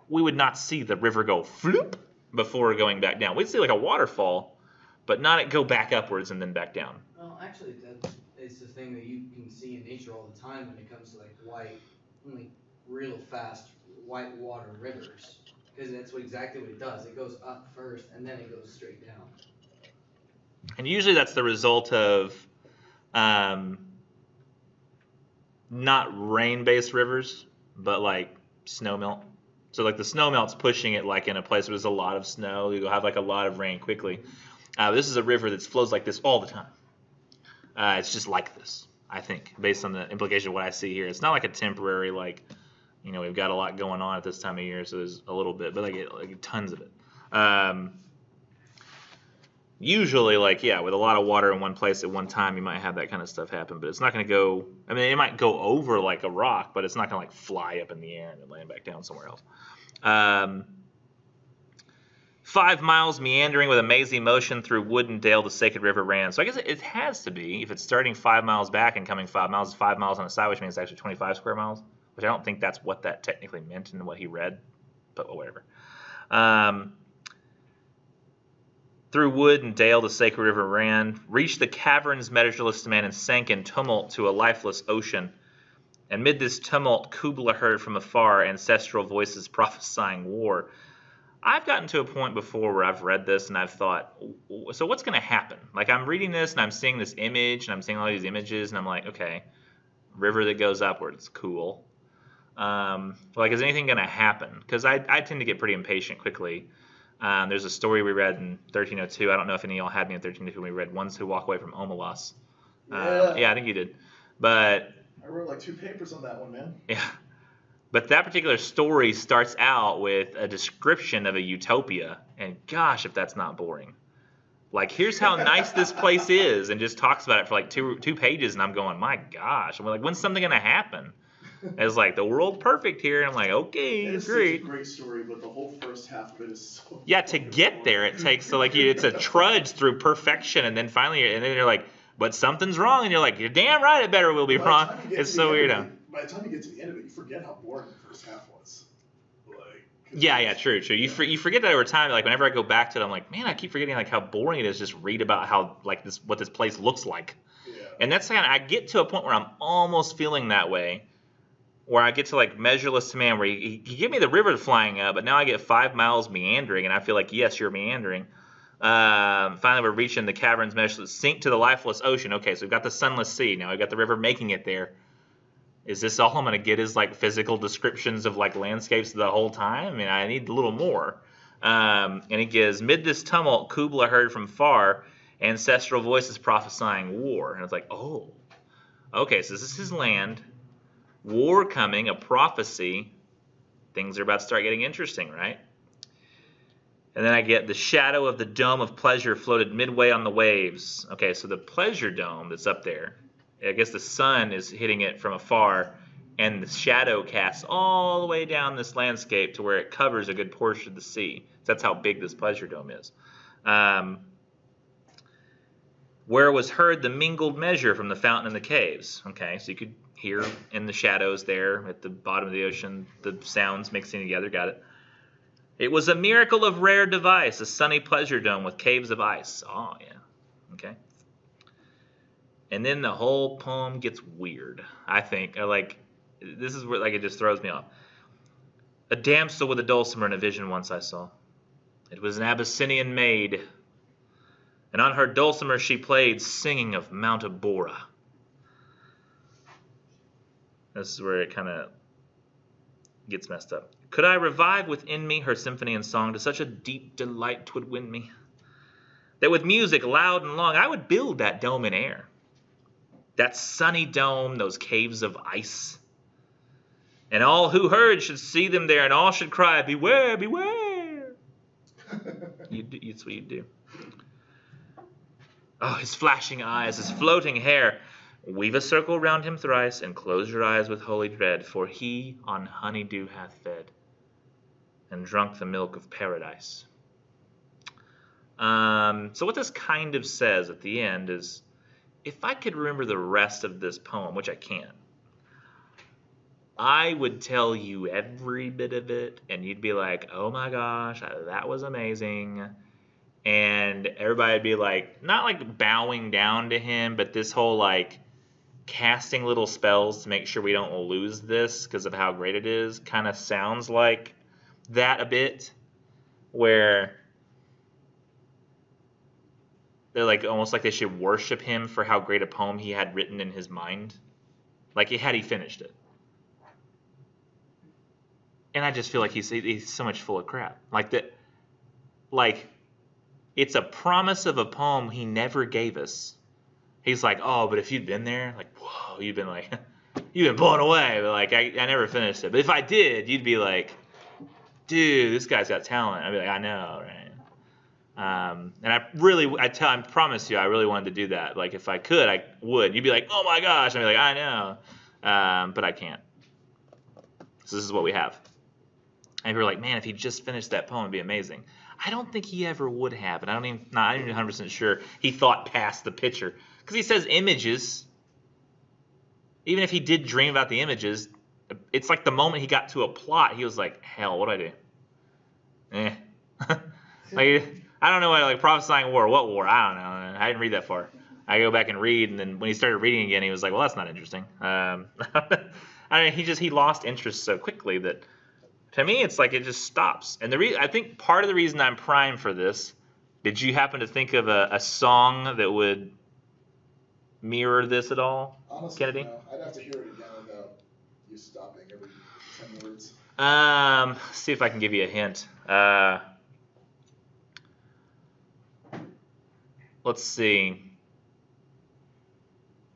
we would not see the river go floop before going back down. We'd see like a waterfall, but not it go back upwards and then back down. Well, actually, it's the thing that you can see in nature all the time when it comes to like real fast white water rivers, because that's exactly what it does. It goes up first and then it goes straight down. And usually that's the result of not rain-based rivers, but like snow melt. So like the snow melt's pushing it like in a place where there's a lot of snow. You'll have like a lot of rain quickly. This is a river that flows like this all the time. It's just like this, I think, based on the implication of what I see here. It's not like a temporary, like, you know, we've got a lot going on at this time of year, so there's a little bit, but like tons of it. Usually, like, yeah, with a lot of water in one place at one time, you might have that kind of stuff happen, but it's not going to go, I mean, it might go over like a rock, but it's not going to like fly up in the air and then land back down somewhere else. 5 miles meandering with amazing motion through wood and dale, the sacred river ran. So I guess it has to be, if it's starting 5 miles back and coming 5 miles, it's 5 miles on the side, which means it's actually 25 square miles, which I don't think that's what that technically meant in what he read, but whatever. Through wood and dale, the sacred river ran, reached the caverns measureless to man, and sank in tumult to a lifeless ocean. And mid this tumult, Kubla heard from afar ancestral voices prophesying war. I've gotten to a point before where I've read this and I've thought, so what's going to happen? Like, I'm reading this and I'm seeing this image and I'm seeing all these images and I'm like, okay, river that goes upwards, cool. Like, is anything going to happen? Because I tend to get pretty impatient quickly. There's a story we read in 1302. I don't know if any of y'all had me in 1302 when we read Ones Who Walk Away from Omelas. Yeah, I think you did. But I wrote like 2 papers on that one, man. yeah. But that particular story starts out with a description of a utopia, and gosh, if that's not boring. Like, here's how nice this place is, and just talks about it for like two pages, and I'm going, my gosh. I'm like, when's something going to happen? And it's like, the world's perfect here, and I'm like, okay, it's great. It's a great story, but the whole first half of it is so... Yeah, to get there, it takes, so like, it's a trudge through perfection, and then finally, and then you're like, but something's wrong, and you're like, you're damn right it better will be wrong. It's so weird. By the time you get to the end of it, you forget how boring the first half was. Like, yeah, true. You forget that over time. Like, whenever I go back to it, I'm like, man, I keep forgetting like how boring it is. Just read about how like what this place looks like. Yeah. And that's kind of, I get to a point where I'm almost feeling that way, where I get to like measureless to man, where you give me the river flying up, but now I get 5 miles meandering, and I feel like, yes, you're meandering. Finally, we're reaching the caverns measureless, sink to the lifeless ocean. Okay, so we've got the sunless sea. Now we've got the river making it there. Is this all I'm going to get is like physical descriptions of like landscapes the whole time? I mean, I need a little more. And he gives, mid this tumult, Kubla heard from far ancestral voices prophesying war. And it's like, oh, okay, so this is his land. War coming, a prophecy. Things are about to start getting interesting, right? And then I get the shadow of the dome of pleasure floated midway on the waves. Okay, so the pleasure dome that's up there, I guess the sun is hitting it from afar, and the shadow casts all the way down this landscape to where it covers a good portion of the sea. So that's how big this pleasure dome is. Where was heard the mingled measure from the fountain in the caves. Okay, so you could hear in the shadows there at the bottom of the ocean the sounds mixing together. Got it. It was a miracle of rare device, a sunny pleasure dome with caves of ice. Oh, yeah. Okay. And then the whole poem gets weird, I think. This is where like it just throws me off. A damsel with a dulcimer in a vision once I saw. It was an Abyssinian maid, and on her dulcimer she played, singing of Mount Abora. This is where it kind of gets messed up. Could I revive within me her symphony and song, to such a deep delight 'twould win me, that with music loud and long I would build that dome in air. That sunny dome, those caves of ice. And all who heard should see them there, and all should cry, beware, beware. It's what you do. Oh, his flashing eyes, his floating hair. Weave a circle round him thrice, and close your eyes with holy dread, for he on honeydew hath fed, and drunk the milk of paradise. So what this kind of says at the end is, if I could remember the rest of this poem, which I can't, I would tell you every bit of it, and you'd be like, oh my gosh, that was amazing. And everybody would be like, not like bowing down to him, but this whole like casting little spells to make sure we don't lose this because of how great it is kind of sounds like that a bit, where they're like almost like they should worship him for how great a poem he had written in his mind, like had he finished it. And I just feel like he's so much full of crap. Like that, like it's a promise of a poem he never gave us. He's like, oh, but if you'd been there, like, whoa, you've been blown away. But like, I never finished it. But if I did, you'd be like, dude, this guy's got talent. I'd be like, I know, right? And I promise you, I really wanted to do that. Like, if I could, I would. You'd be like, oh my gosh. I'd be like, I know, but I can't. So this is what we have. And you're like, man, if he just finished that poem, it'd be amazing. I don't think he ever would have, and I'm not even 100% sure he thought past the picture. Because he says images. Even if he did dream about the images, it's like the moment he got to a plot, he was like, hell, what do I do? Like, I don't know, like prophesying war. What war? I don't know. I didn't read that far. I go back and read, and then when he started reading again, he was like, well, that's not interesting. I mean, he lost interest so quickly that, to me, it's like it just stops. And I think part of the reason I'm primed for this, did you happen to think of a song that would mirror this at all, Honestly, Kennedy? no. I'd have to hear it again without you stopping every 10 words. See if I can give you a hint. Let's see.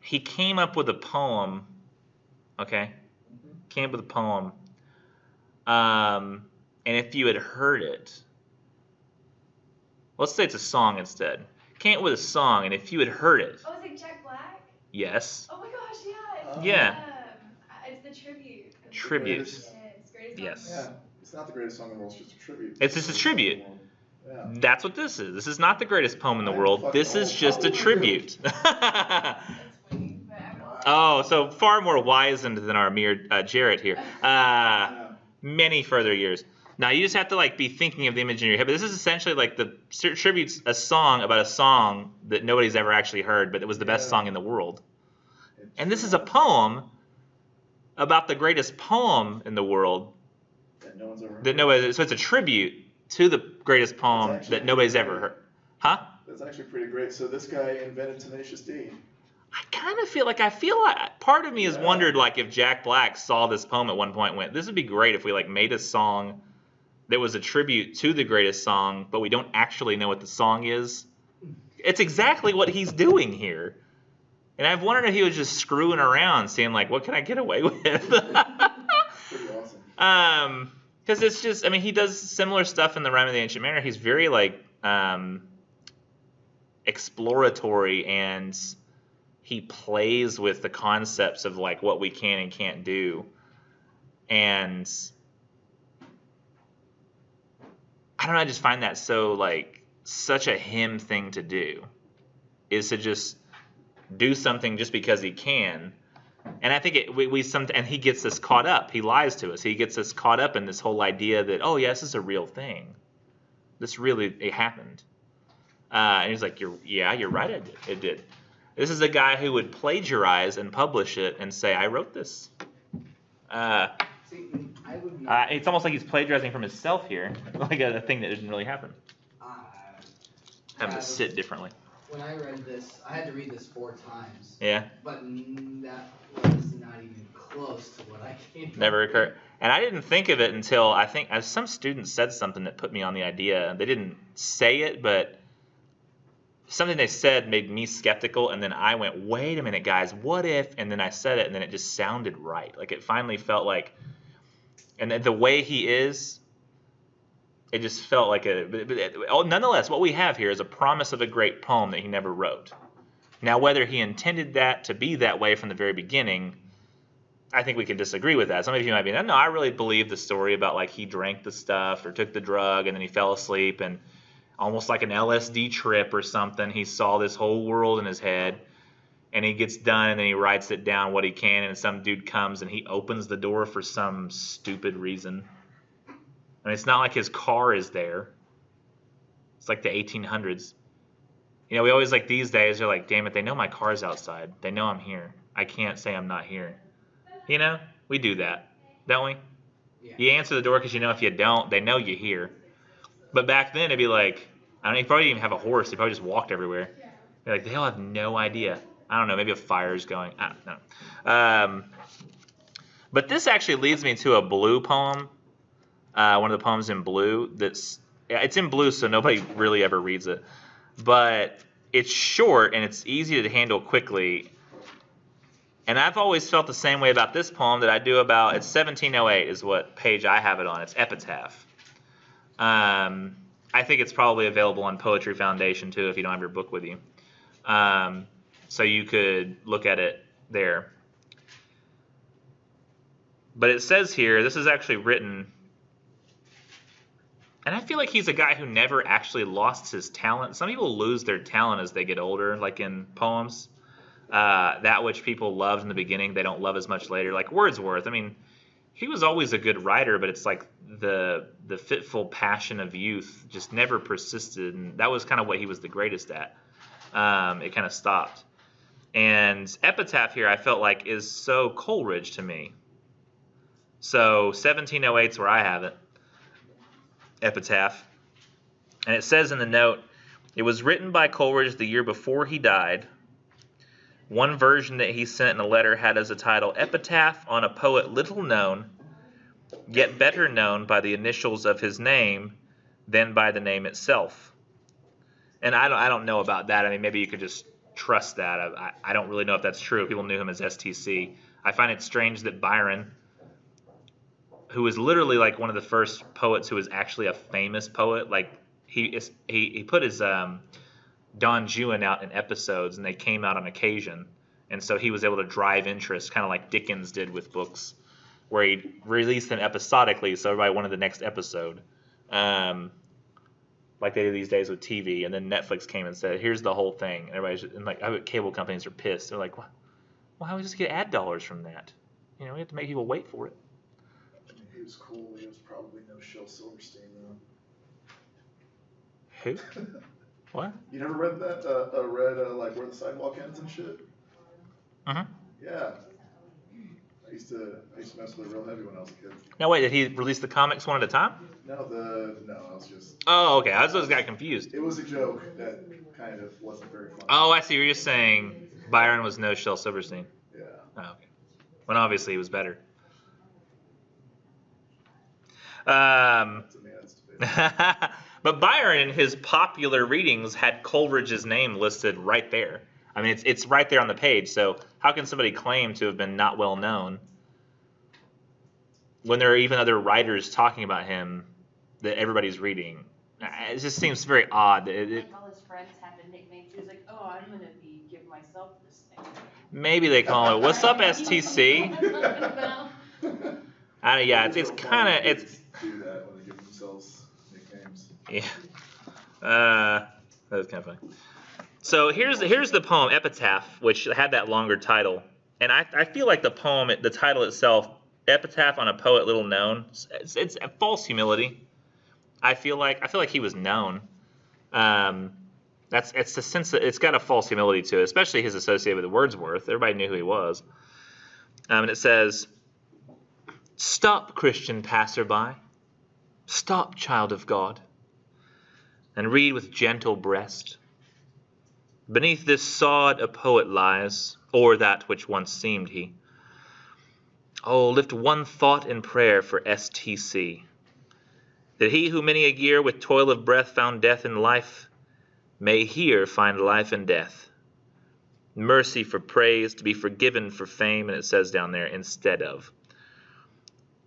He came up with a poem, okay? Came up with a poem. And if you had heard it, let's say it's a song instead. Came up with a song, and if you had heard it. Oh, is it Jack Black? Yes. Oh my gosh, yeah. Yeah. It's the tribute. Tribute. Yes, greatest song. Yes. Yeah, it's not the greatest song in the world, it's just a tribute. It's just a tribute. Yeah. That's what this is. This is not the greatest poem in the I world. fucking This is know. just a How tribute. That's funny, but I'm not. Oh, so far more wizened than our mere Jarrett here. Many further years. Now you just have to like be thinking of the image in your head. But this is essentially like the tributes a song about a song that nobody's ever actually heard, but it was the best song in the world. And this is a poem about the greatest poem in the world That no one's ever heard. that nobody. So it's a tribute to the greatest poem that nobody's ever heard. Huh? That's actually pretty great. So this guy invented Tenacious D. I kind of feel like part of me has wondered like if Jack Black saw this poem at one point and went, this would be great if we like made a song that was a tribute to the greatest song, but we don't actually know what the song is. It's exactly what he's doing here. And I've wondered if he was just screwing around, seeing like, what can I get away with? Pretty awesome. Because it's just, I mean, he does similar stuff in the Rime of the Ancient Mariner. He's very like exploratory, and he plays with the concepts of like what we can and can't do. And I don't know, I just find that so like such a him thing to do, is to just do something just because he can. And I think and he gets us caught up. He lies to us. He gets us caught up in this whole idea that, oh yeah, this is a real thing. It happened. And he's like, you're right, it did. This is a guy who would plagiarize and publish it and say, I wrote this. See, I would not. It's almost like he's plagiarizing from himself here, like a thing that didn't really happen. Having to sit differently. When I read this, I had to read this 4 times. Yeah. But that was not even close to what I came up Never with. occurred. And I didn't think of it until I think some student said something that put me on the idea. They didn't say it, but something they said made me skeptical. And then I went, wait a minute, guys, what if? And then I said it, and then it just sounded right. Like it finally felt like, and the way he is, it just felt like nonetheless, what we have here is a promise of a great poem that he never wrote. Now, whether he intended that to be that way from the very beginning, I think we can disagree with that. Some of you might be, no, I really believe the story about like he drank the stuff or took the drug and then he fell asleep and almost like an LSD trip or something, he saw this whole world in his head. and he gets done, and then he writes it down what he can, and some dude comes and he opens the door for some stupid reason. I mean, it's not like his car is there. It's like the 1800s. You know, we always like these days are like, damn it, they know my car's outside. They know I'm here. I can't say I'm not here. You know, we do that, don't we? Yeah. You answer the door because you know if you don't, they know you're here. But back then it'd be like, I don't know, he probably didn't even have a horse. He probably just walked everywhere. They're like, they all have no idea. I don't know, maybe a fire's going. I don't know. But this actually leads me to a blue poem. One of the poems in blue it's in blue, so nobody really ever reads it. But it's short and it's easy to handle quickly. And I've always felt the same way about this poem that I do about, it's 1708 is what page I have it on. It's Epitaph. I think it's probably available on Poetry Foundation too if you don't have your book with you. So you could look at it there. But it says here, this is actually written, and I feel like he's a guy who never actually lost his talent. Some people lose their talent as they get older, like in poems. That which people loved in the beginning, they don't love as much later. Like Wordsworth, I mean, he was always a good writer, but it's like the fitful passion of youth just never persisted, and that was kind of what he was the greatest at. It kind of stopped. And Epitaph here, I felt like, is so Coleridge to me. So 1708 is where I have it, Epitaph. And it says in the note, it was written by Coleridge the year before he died. One version that he sent in a letter had as a title, Epitaph on a poet little known, yet better known by the initials of his name than by the name itself. And I don't know about that. I mean, maybe you could just trust that. I don't really know if that's true. People knew him as STC. I find it strange that Byron, who was literally like one of the first poets who was actually a famous poet, like he put his Don Juan out in episodes, and they came out on occasion, and so he was able to drive interest, kind of like Dickens did with books, where he released them episodically, so everybody wanted the next episode, like they do these days with TV. And then Netflix came and said, "Here's the whole thing," and I bet cable companies are pissed. They're like, "Well, how do we just get ad dollars from that? You know, we have to make people wait for it." I mean, he was cool. He was probably no Shel Silverstein Who? though. What? You never read that? Like Where the Sidewalk Ends and shit? Uh-huh. Yeah. I used to mess with it real heavy when I was a kid. Now wait, did he release the comics one at a time? No, I was just. Oh, okay. I just got confused. It was a joke that kind of wasn't very funny. Oh, I see. You're just saying Byron was no Shel Silverstein. Yeah. Oh, okay. Well, obviously he was better. That's debatable. But Byron, in his popular readings, had Coleridge's name listed right there. I mean, it's right there on the page. So how can somebody claim to have been not well known when there are even other writers talking about him that everybody's reading? It just seems very odd. Like all his friends had the nicknames. He was like, "Oh, I'm gonna give myself this name." Maybe they call it, "What's up, STC?" Yeah, it's kind of do that when they give themselves nicknames. Yeah. That was kind of funny. So here's the poem Epitaph, which had that longer title, and I feel like the poem, the title itself, Epitaph on a Poet Little Known, it's a false humility. I feel like he was known. It's the sense that it's got a false humility to it, especially his associated with Wordsworth. Everybody knew who he was. And it says, "Stop, Christian passerby, stop, child of God, and read with gentle breast. Beneath this sod a poet lies, or that which once seemed he. Oh, lift one thought in prayer for STC, that he who many a year with toil of breath found death in life, may here find life in death. Mercy for praise, to be forgiven for fame," and it says down there, instead of.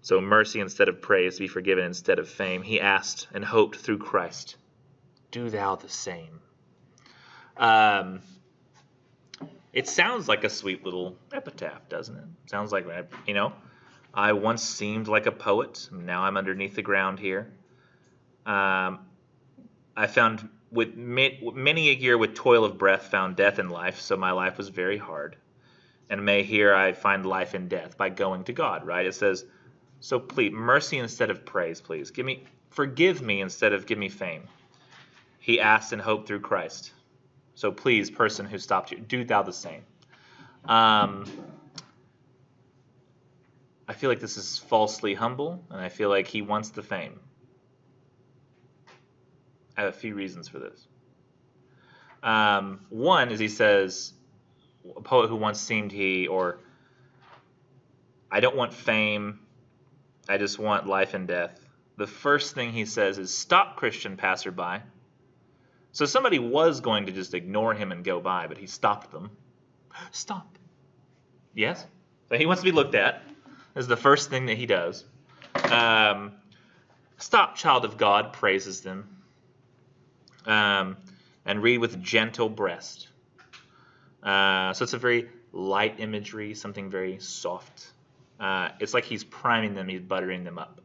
So mercy instead of praise, to be forgiven instead of fame. He asked and hoped through Christ, do thou the same. It sounds like a sweet little epitaph, doesn't it? Sounds like, I once seemed like a poet. Now I'm underneath the ground here. I found with many a year with toil of breath found death in life, so my life was very hard. And may here I find life in death by going to God, right? It says, so please, mercy instead of praise, please. Forgive me instead of give me fame. He asked in hope through Christ. So please, person who stopped you, do thou the same. I feel like this is falsely humble, and I feel like he wants the fame. I have a few reasons for this. One is he says, a poet who once seemed I don't want fame, I just want life and death. The first thing he says is, stop, Christian passerby. So somebody was going to just ignore him and go by, but he stopped them. Stop. Yes? So he wants to be looked at. This is the first thing that he does. Stop, child of God, praises them. And read with gentle breast. So it's a very light imagery, something very soft. It's like he's priming them, he's buttering them up.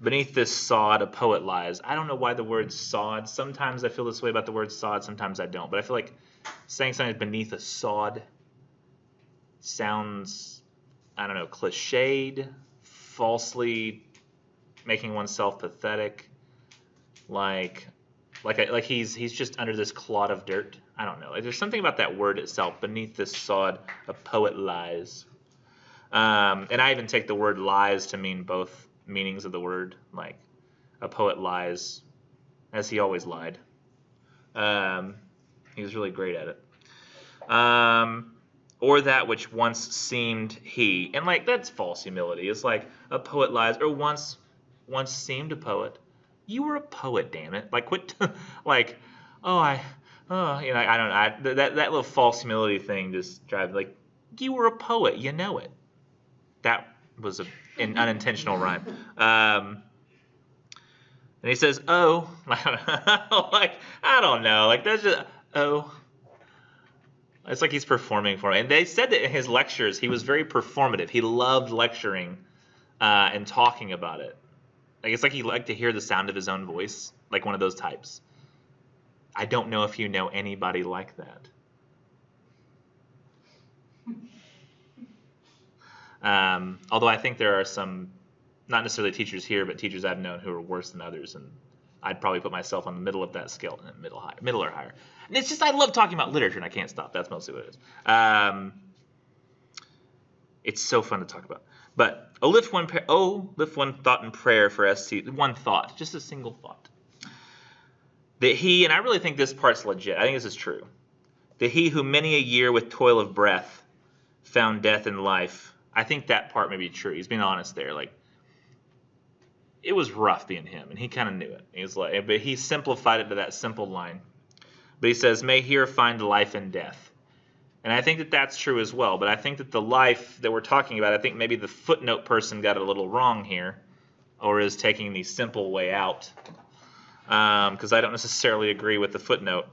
Beneath this sod, a poet lies. I don't know why the word sod. Sometimes I feel this way about the word sod, sometimes I don't. But I feel like saying something beneath a sod sounds, I don't know, cliched, falsely making oneself pathetic, like he's just under this clod of dirt. I don't know. There's something about that word itself. Beneath this sod, a poet lies. And I even take the word lies to mean both meanings of the word. Like a poet lies, as he always lied. He was really great at it. Or that which once seemed he. And like that's false humility. It's like a poet lies, or once seemed a poet. You were a poet, damn it. Like what? Like, I don't know. That little false humility thing just drives like, you were a poet, you know it. That was an unintentional rhyme. And he says, oh, like I don't know. Like that's just It's like he's performing for me. And they said that in his lectures he was very performative. He loved lecturing and talking about it. Like it's like he liked to hear the sound of his own voice, like one of those types. I don't know if you know anybody like that. Although I think there are some, not necessarily teachers here, but teachers I've known who are worse than others, and I'd probably put myself on the middle of that scale, middle or higher. And it's just I love talking about literature, and I can't stop. That's mostly what it is. It's so fun to talk about. But lift one thought in prayer for ST. One thought, just a single thought. That he, and I really think this part's legit. I think this is true. That he who many a year with toil of breath found death in life. I think that part may be true. He's being honest there. Like it was rough being him, and he kind of knew it. He's like, but he simplified it to that simple line. But he says, "May here find life in death." And I think that that's true as well. But I think that the life that we're talking about, I think maybe the footnote person got it a little wrong here, or is taking the simple way out, because I don't necessarily agree with the footnote.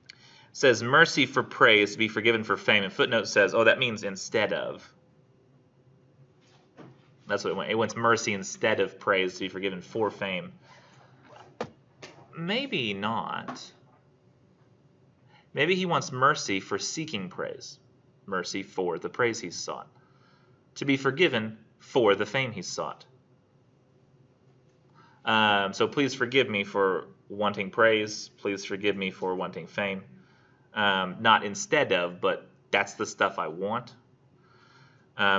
It says, mercy for praise to be forgiven for fame. And footnote says, that means instead of. That's what it wants. It wants mercy instead of praise to be forgiven for fame. Maybe not. Maybe he wants mercy for seeking praise. Mercy for the praise he sought. To be forgiven for the fame he sought. So please forgive me for wanting praise. Please forgive me for wanting fame. Not instead of, but that's the stuff I want.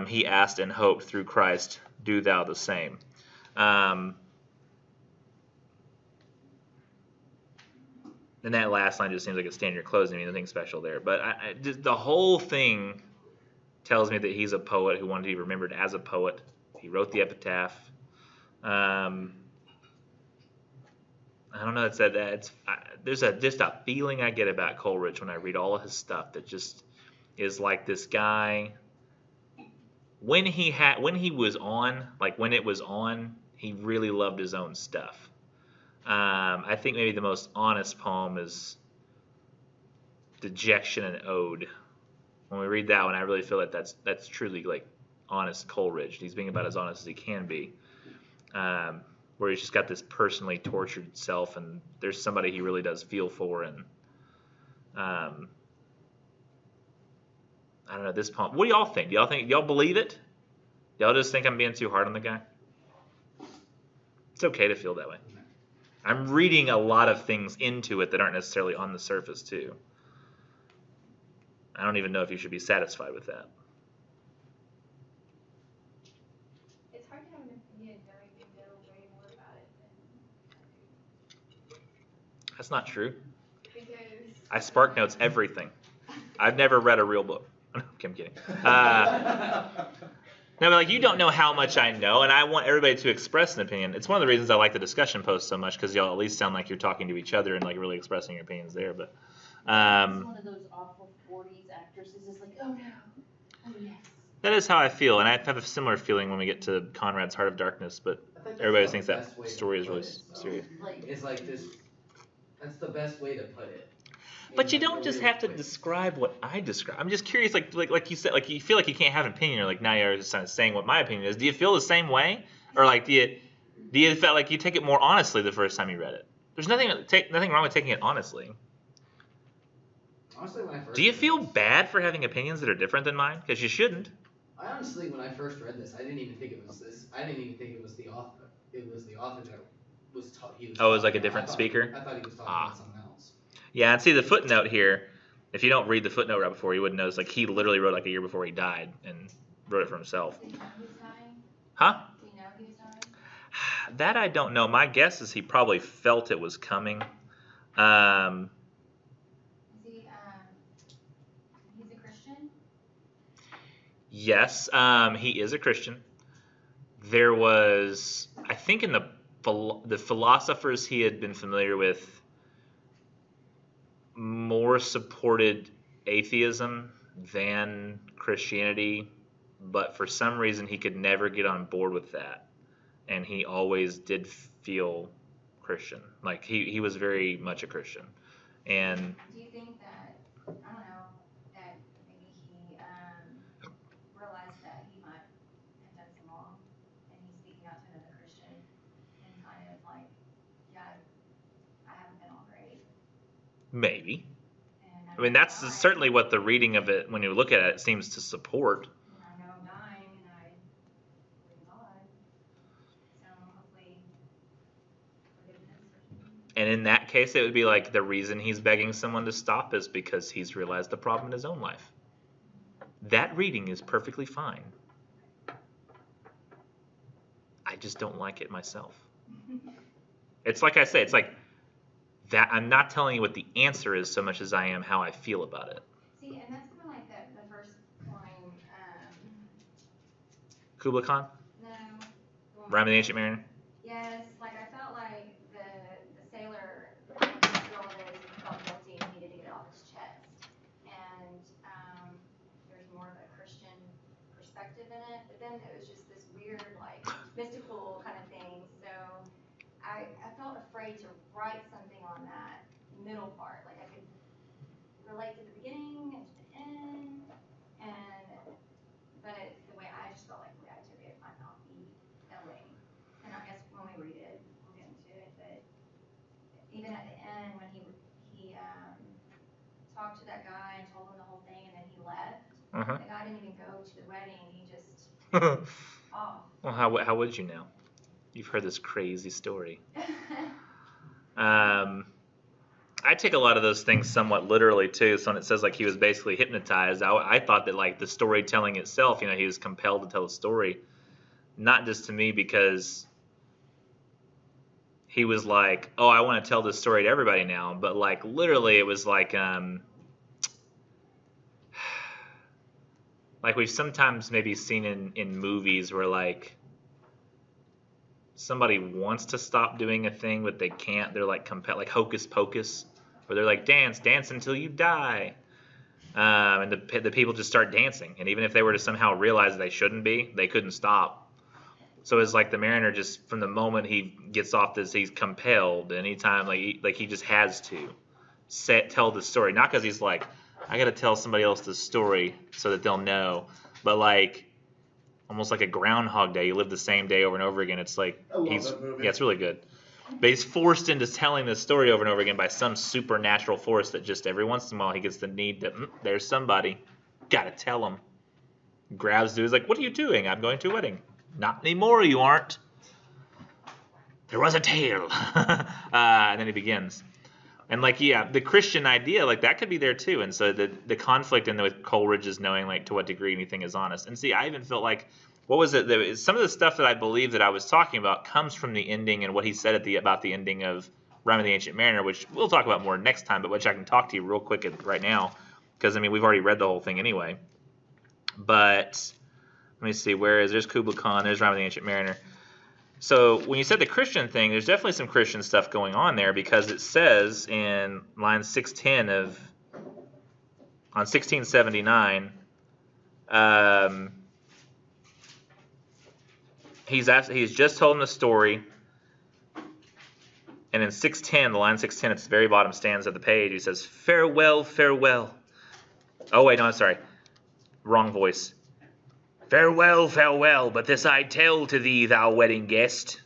He asked and hoped through Christ, do thou the same. And that last line just seems like it's stand your clothes. I mean, nothing special there. But the whole thing tells me that he's a poet who wanted to be remembered as a poet. He wrote the Epitaph. I don't know. There's just a feeling I get about Coleridge when I read all of his stuff that just is like this guy. When it was on, he really loved his own stuff. I think maybe the most honest poem is Dejection and Ode. When we read that one, I really feel that that's truly like honest Coleridge. He's being about as honest as he can be. where he's just got this personally tortured self, and there's somebody he really does feel for, and I don't know, this poem. What do y'all think? Do y'all believe it? Y'all just think I'm being too hard on the guy? It's okay to feel that way. I'm reading a lot of things into it that aren't necessarily on the surface too. I don't even know if you should be satisfied with that. It's hard to have an opinion knowing you know way more about it than That's not true. because I spark notes everything. I've never read a real book. I'm kidding. No, but like you don't know how much I know, and I want everybody to express an opinion. It's one of the reasons I like the discussion post so much, because y'all at least sound like you're talking to each other and like really expressing your opinions there. But It's one of those awful 40s actresses is like, oh no, oh yes. that is how I feel, and I have a similar feeling when we get to Conrad's Heart of Darkness. But I think that's everybody the thinks best that way to story is put really it, though. serious. Like, It's like this. That's the best way to put it. But you In, like, don't a just really have to quick- describe what I describe. I'm just curious, like you said, like you feel like you can't have an opinion, or like now you're just kind of saying what my opinion is. Do you feel the same way, or like do you feel like you take it more honestly the first time you read it? There's nothing wrong with taking it honestly. Honestly, when I first Do you read feel this- bad for having opinions that are different than mine? Because you shouldn't. I honestly, when I first read this, I didn't even think it was this. I didn't even think it was the author. It was the author that was he was. Oh, it was like a talking about. different I thought- speaker? I thought he was talking Ah. about something else. Yeah, and see the footnote here. If you don't read the footnote right before, you wouldn't notice. Like he literally wrote like a year before he died and wrote it for himself. Did you know he was dying? Huh? Do you know he was dying? That I don't know. My guess is he probably felt it was coming. Is he, he's a Christian? Yes, he is a Christian. There was, I think, in the philosophers he had been familiar with, more supported atheism than Christianity, but for some reason he could never get on board with that, and he always did feel Christian. Like he was very much a Christian, and Do you think that, I don't know, that maybe he realized that he might have done some wrong, and he's speaking out to another Christian, and kind of like, yeah, I haven't been all great, maybe. and I mean, that's certainly what the reading of it, when you look at it, seems to support. And I know I'm dying, and I believe in God, so hopefully forgiveness or something. And in that case, it would be like the reason he's begging someone to stop is because he's realized the problem in his own life. That reading is perfectly fine. I just don't like it myself. It's like I say, it's like that I'm not telling you what the answer is so much as I am how I feel about it. See, and that's kind of like the first line, Kubla Khan? no. the one Rime of the Ancient Mariner? Yes, like I felt like the sailor felt guilty and needed to get it off his chest. And there's more of a Christian perspective in it, but then it was just this weird, like, mystical kind of thing. So I felt afraid to write something on that middle part. Like I could relate to the beginning and to the end, but the way I just felt like the way I took it might not be that way. And I guess when we read it, we'll get into it. But even at the end, when he talked to that guy and told him the whole thing, and then he left, Uh-huh. the guy didn't even go to the wedding. He just off. Well, how would you know? You've heard this crazy story. I take a lot of those things somewhat literally too. So when it says like he was basically hypnotized, I thought that like the storytelling itself, he was compelled to tell a story, not just to me because he was like, oh, I want to tell this story to everybody now, but like literally it was like we've sometimes maybe seen in movies where like somebody wants to stop doing a thing but they can't. They're like compelled, like Hocus Pocus, where they're like dance until you die, and the people just start dancing, and even if they were to somehow realize they shouldn't be, they couldn't stop. So it's like the mariner just from the moment he gets off this, he's compelled anytime like he just has to tell the story, not because he's like I got to tell somebody else the story so that they'll know, but like almost like a Groundhog Day. You live the same day over and over again. It's like I love that movie. yeah, it's really good. But he's forced into telling this story over and over again by some supernatural force that just every once in a while he gets the need to, there's somebody, gotta tell him. Grabs dude, he's like, what are you doing? I'm going to a wedding. Not anymore, you aren't. There was a tale. And then he begins. And like, yeah, the Christian idea, like that could be there too. And so the conflict in with Coleridge is knowing like to what degree anything is honest. And see, I even felt like, what was it? Some of the stuff that I believe that I was talking about comes from the ending and what he said about the ending of Rime of the Ancient Mariner, which we'll talk about more next time, but which I can talk to you real quick right now, because I mean we've already read the whole thing anyway. But let me see, there's Kubla Khan, there's Rime of the Ancient Mariner. So when you said the Christian thing, there's definitely some Christian stuff going on there, because it says in line 610 on 1679, he's just told him the story, and in 610, the line 610, it's the very bottom stanza of the page, he says, farewell, farewell. Oh wait, no, I'm sorry. Wrong voice. Farewell, farewell, but this I tell to thee, thou wedding guest.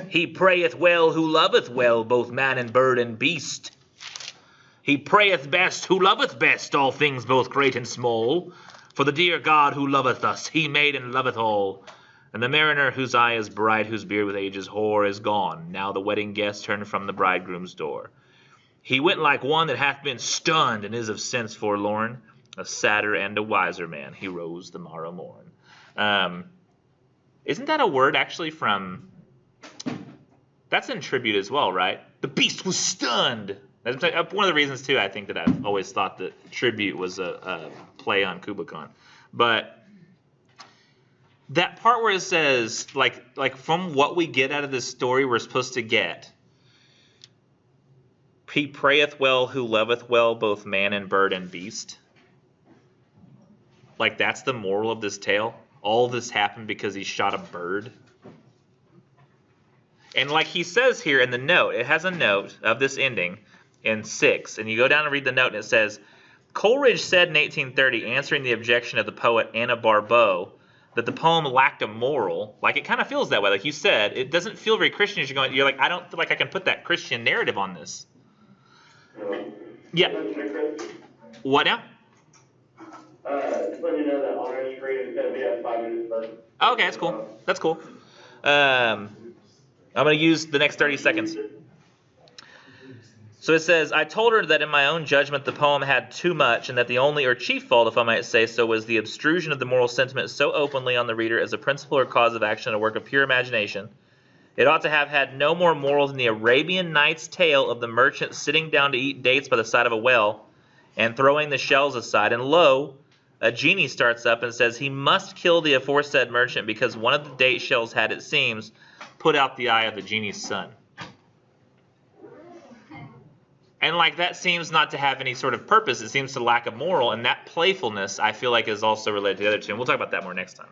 He prayeth well who loveth well, both man and bird and beast. He prayeth best who loveth best all things both great and small. For the dear God who loveth us, he made and loveth all. And the mariner whose eye is bright, whose beard with age is hoar, is gone. Now the wedding guest turned from the bridegroom's door. He went like one that hath been stunned, and is of sense forlorn. A sadder and a wiser man, he rose the morrow morn. Isn't that a word actually from... That's in tribute as well, right? The beast was stunned. That's one of the reasons, too, I think that I've always thought that tribute was a play on Kubla Khan. But that part where it says, like from what we get out of this story, we're supposed to get, he prayeth well who loveth well, both man and bird and beast. Like that's the moral of this tale. All this happened because he shot a bird. And like he says here in the note, it has a note of this ending in 6. And you go down and read the note, and it says, Coleridge said in 1830, answering the objection of the poet Anna Barbeau, that the poem lacked a moral. Like it kind of feels that way. Like you said, it doesn't feel very Christian as you're going. You're like, I don't feel like I can put that Christian narrative on this. Yeah. What now? Just letting you know that on our screen is going to be at 5 minutes left. Okay, that's cool. That's cool. I'm going to use the next 30 seconds. So it says, I told her that in my own judgment the poem had too much, and that the only or chief fault, if I might say so, was the obtrusion of the moral sentiment so openly on the reader as a principle or cause of action, a work of pure imagination. It ought to have had no more moral than the Arabian Nights tale of the merchant sitting down to eat dates by the side of a well and throwing the shells aside. And lo, a genie starts up and says he must kill the aforesaid merchant because one of the date shells had, it seems, put out the eye of the genie's son. And like that seems not to have any sort of purpose. It seems to lack a moral, and that playfulness I feel like is also related to the other two. And we'll talk about that more next time.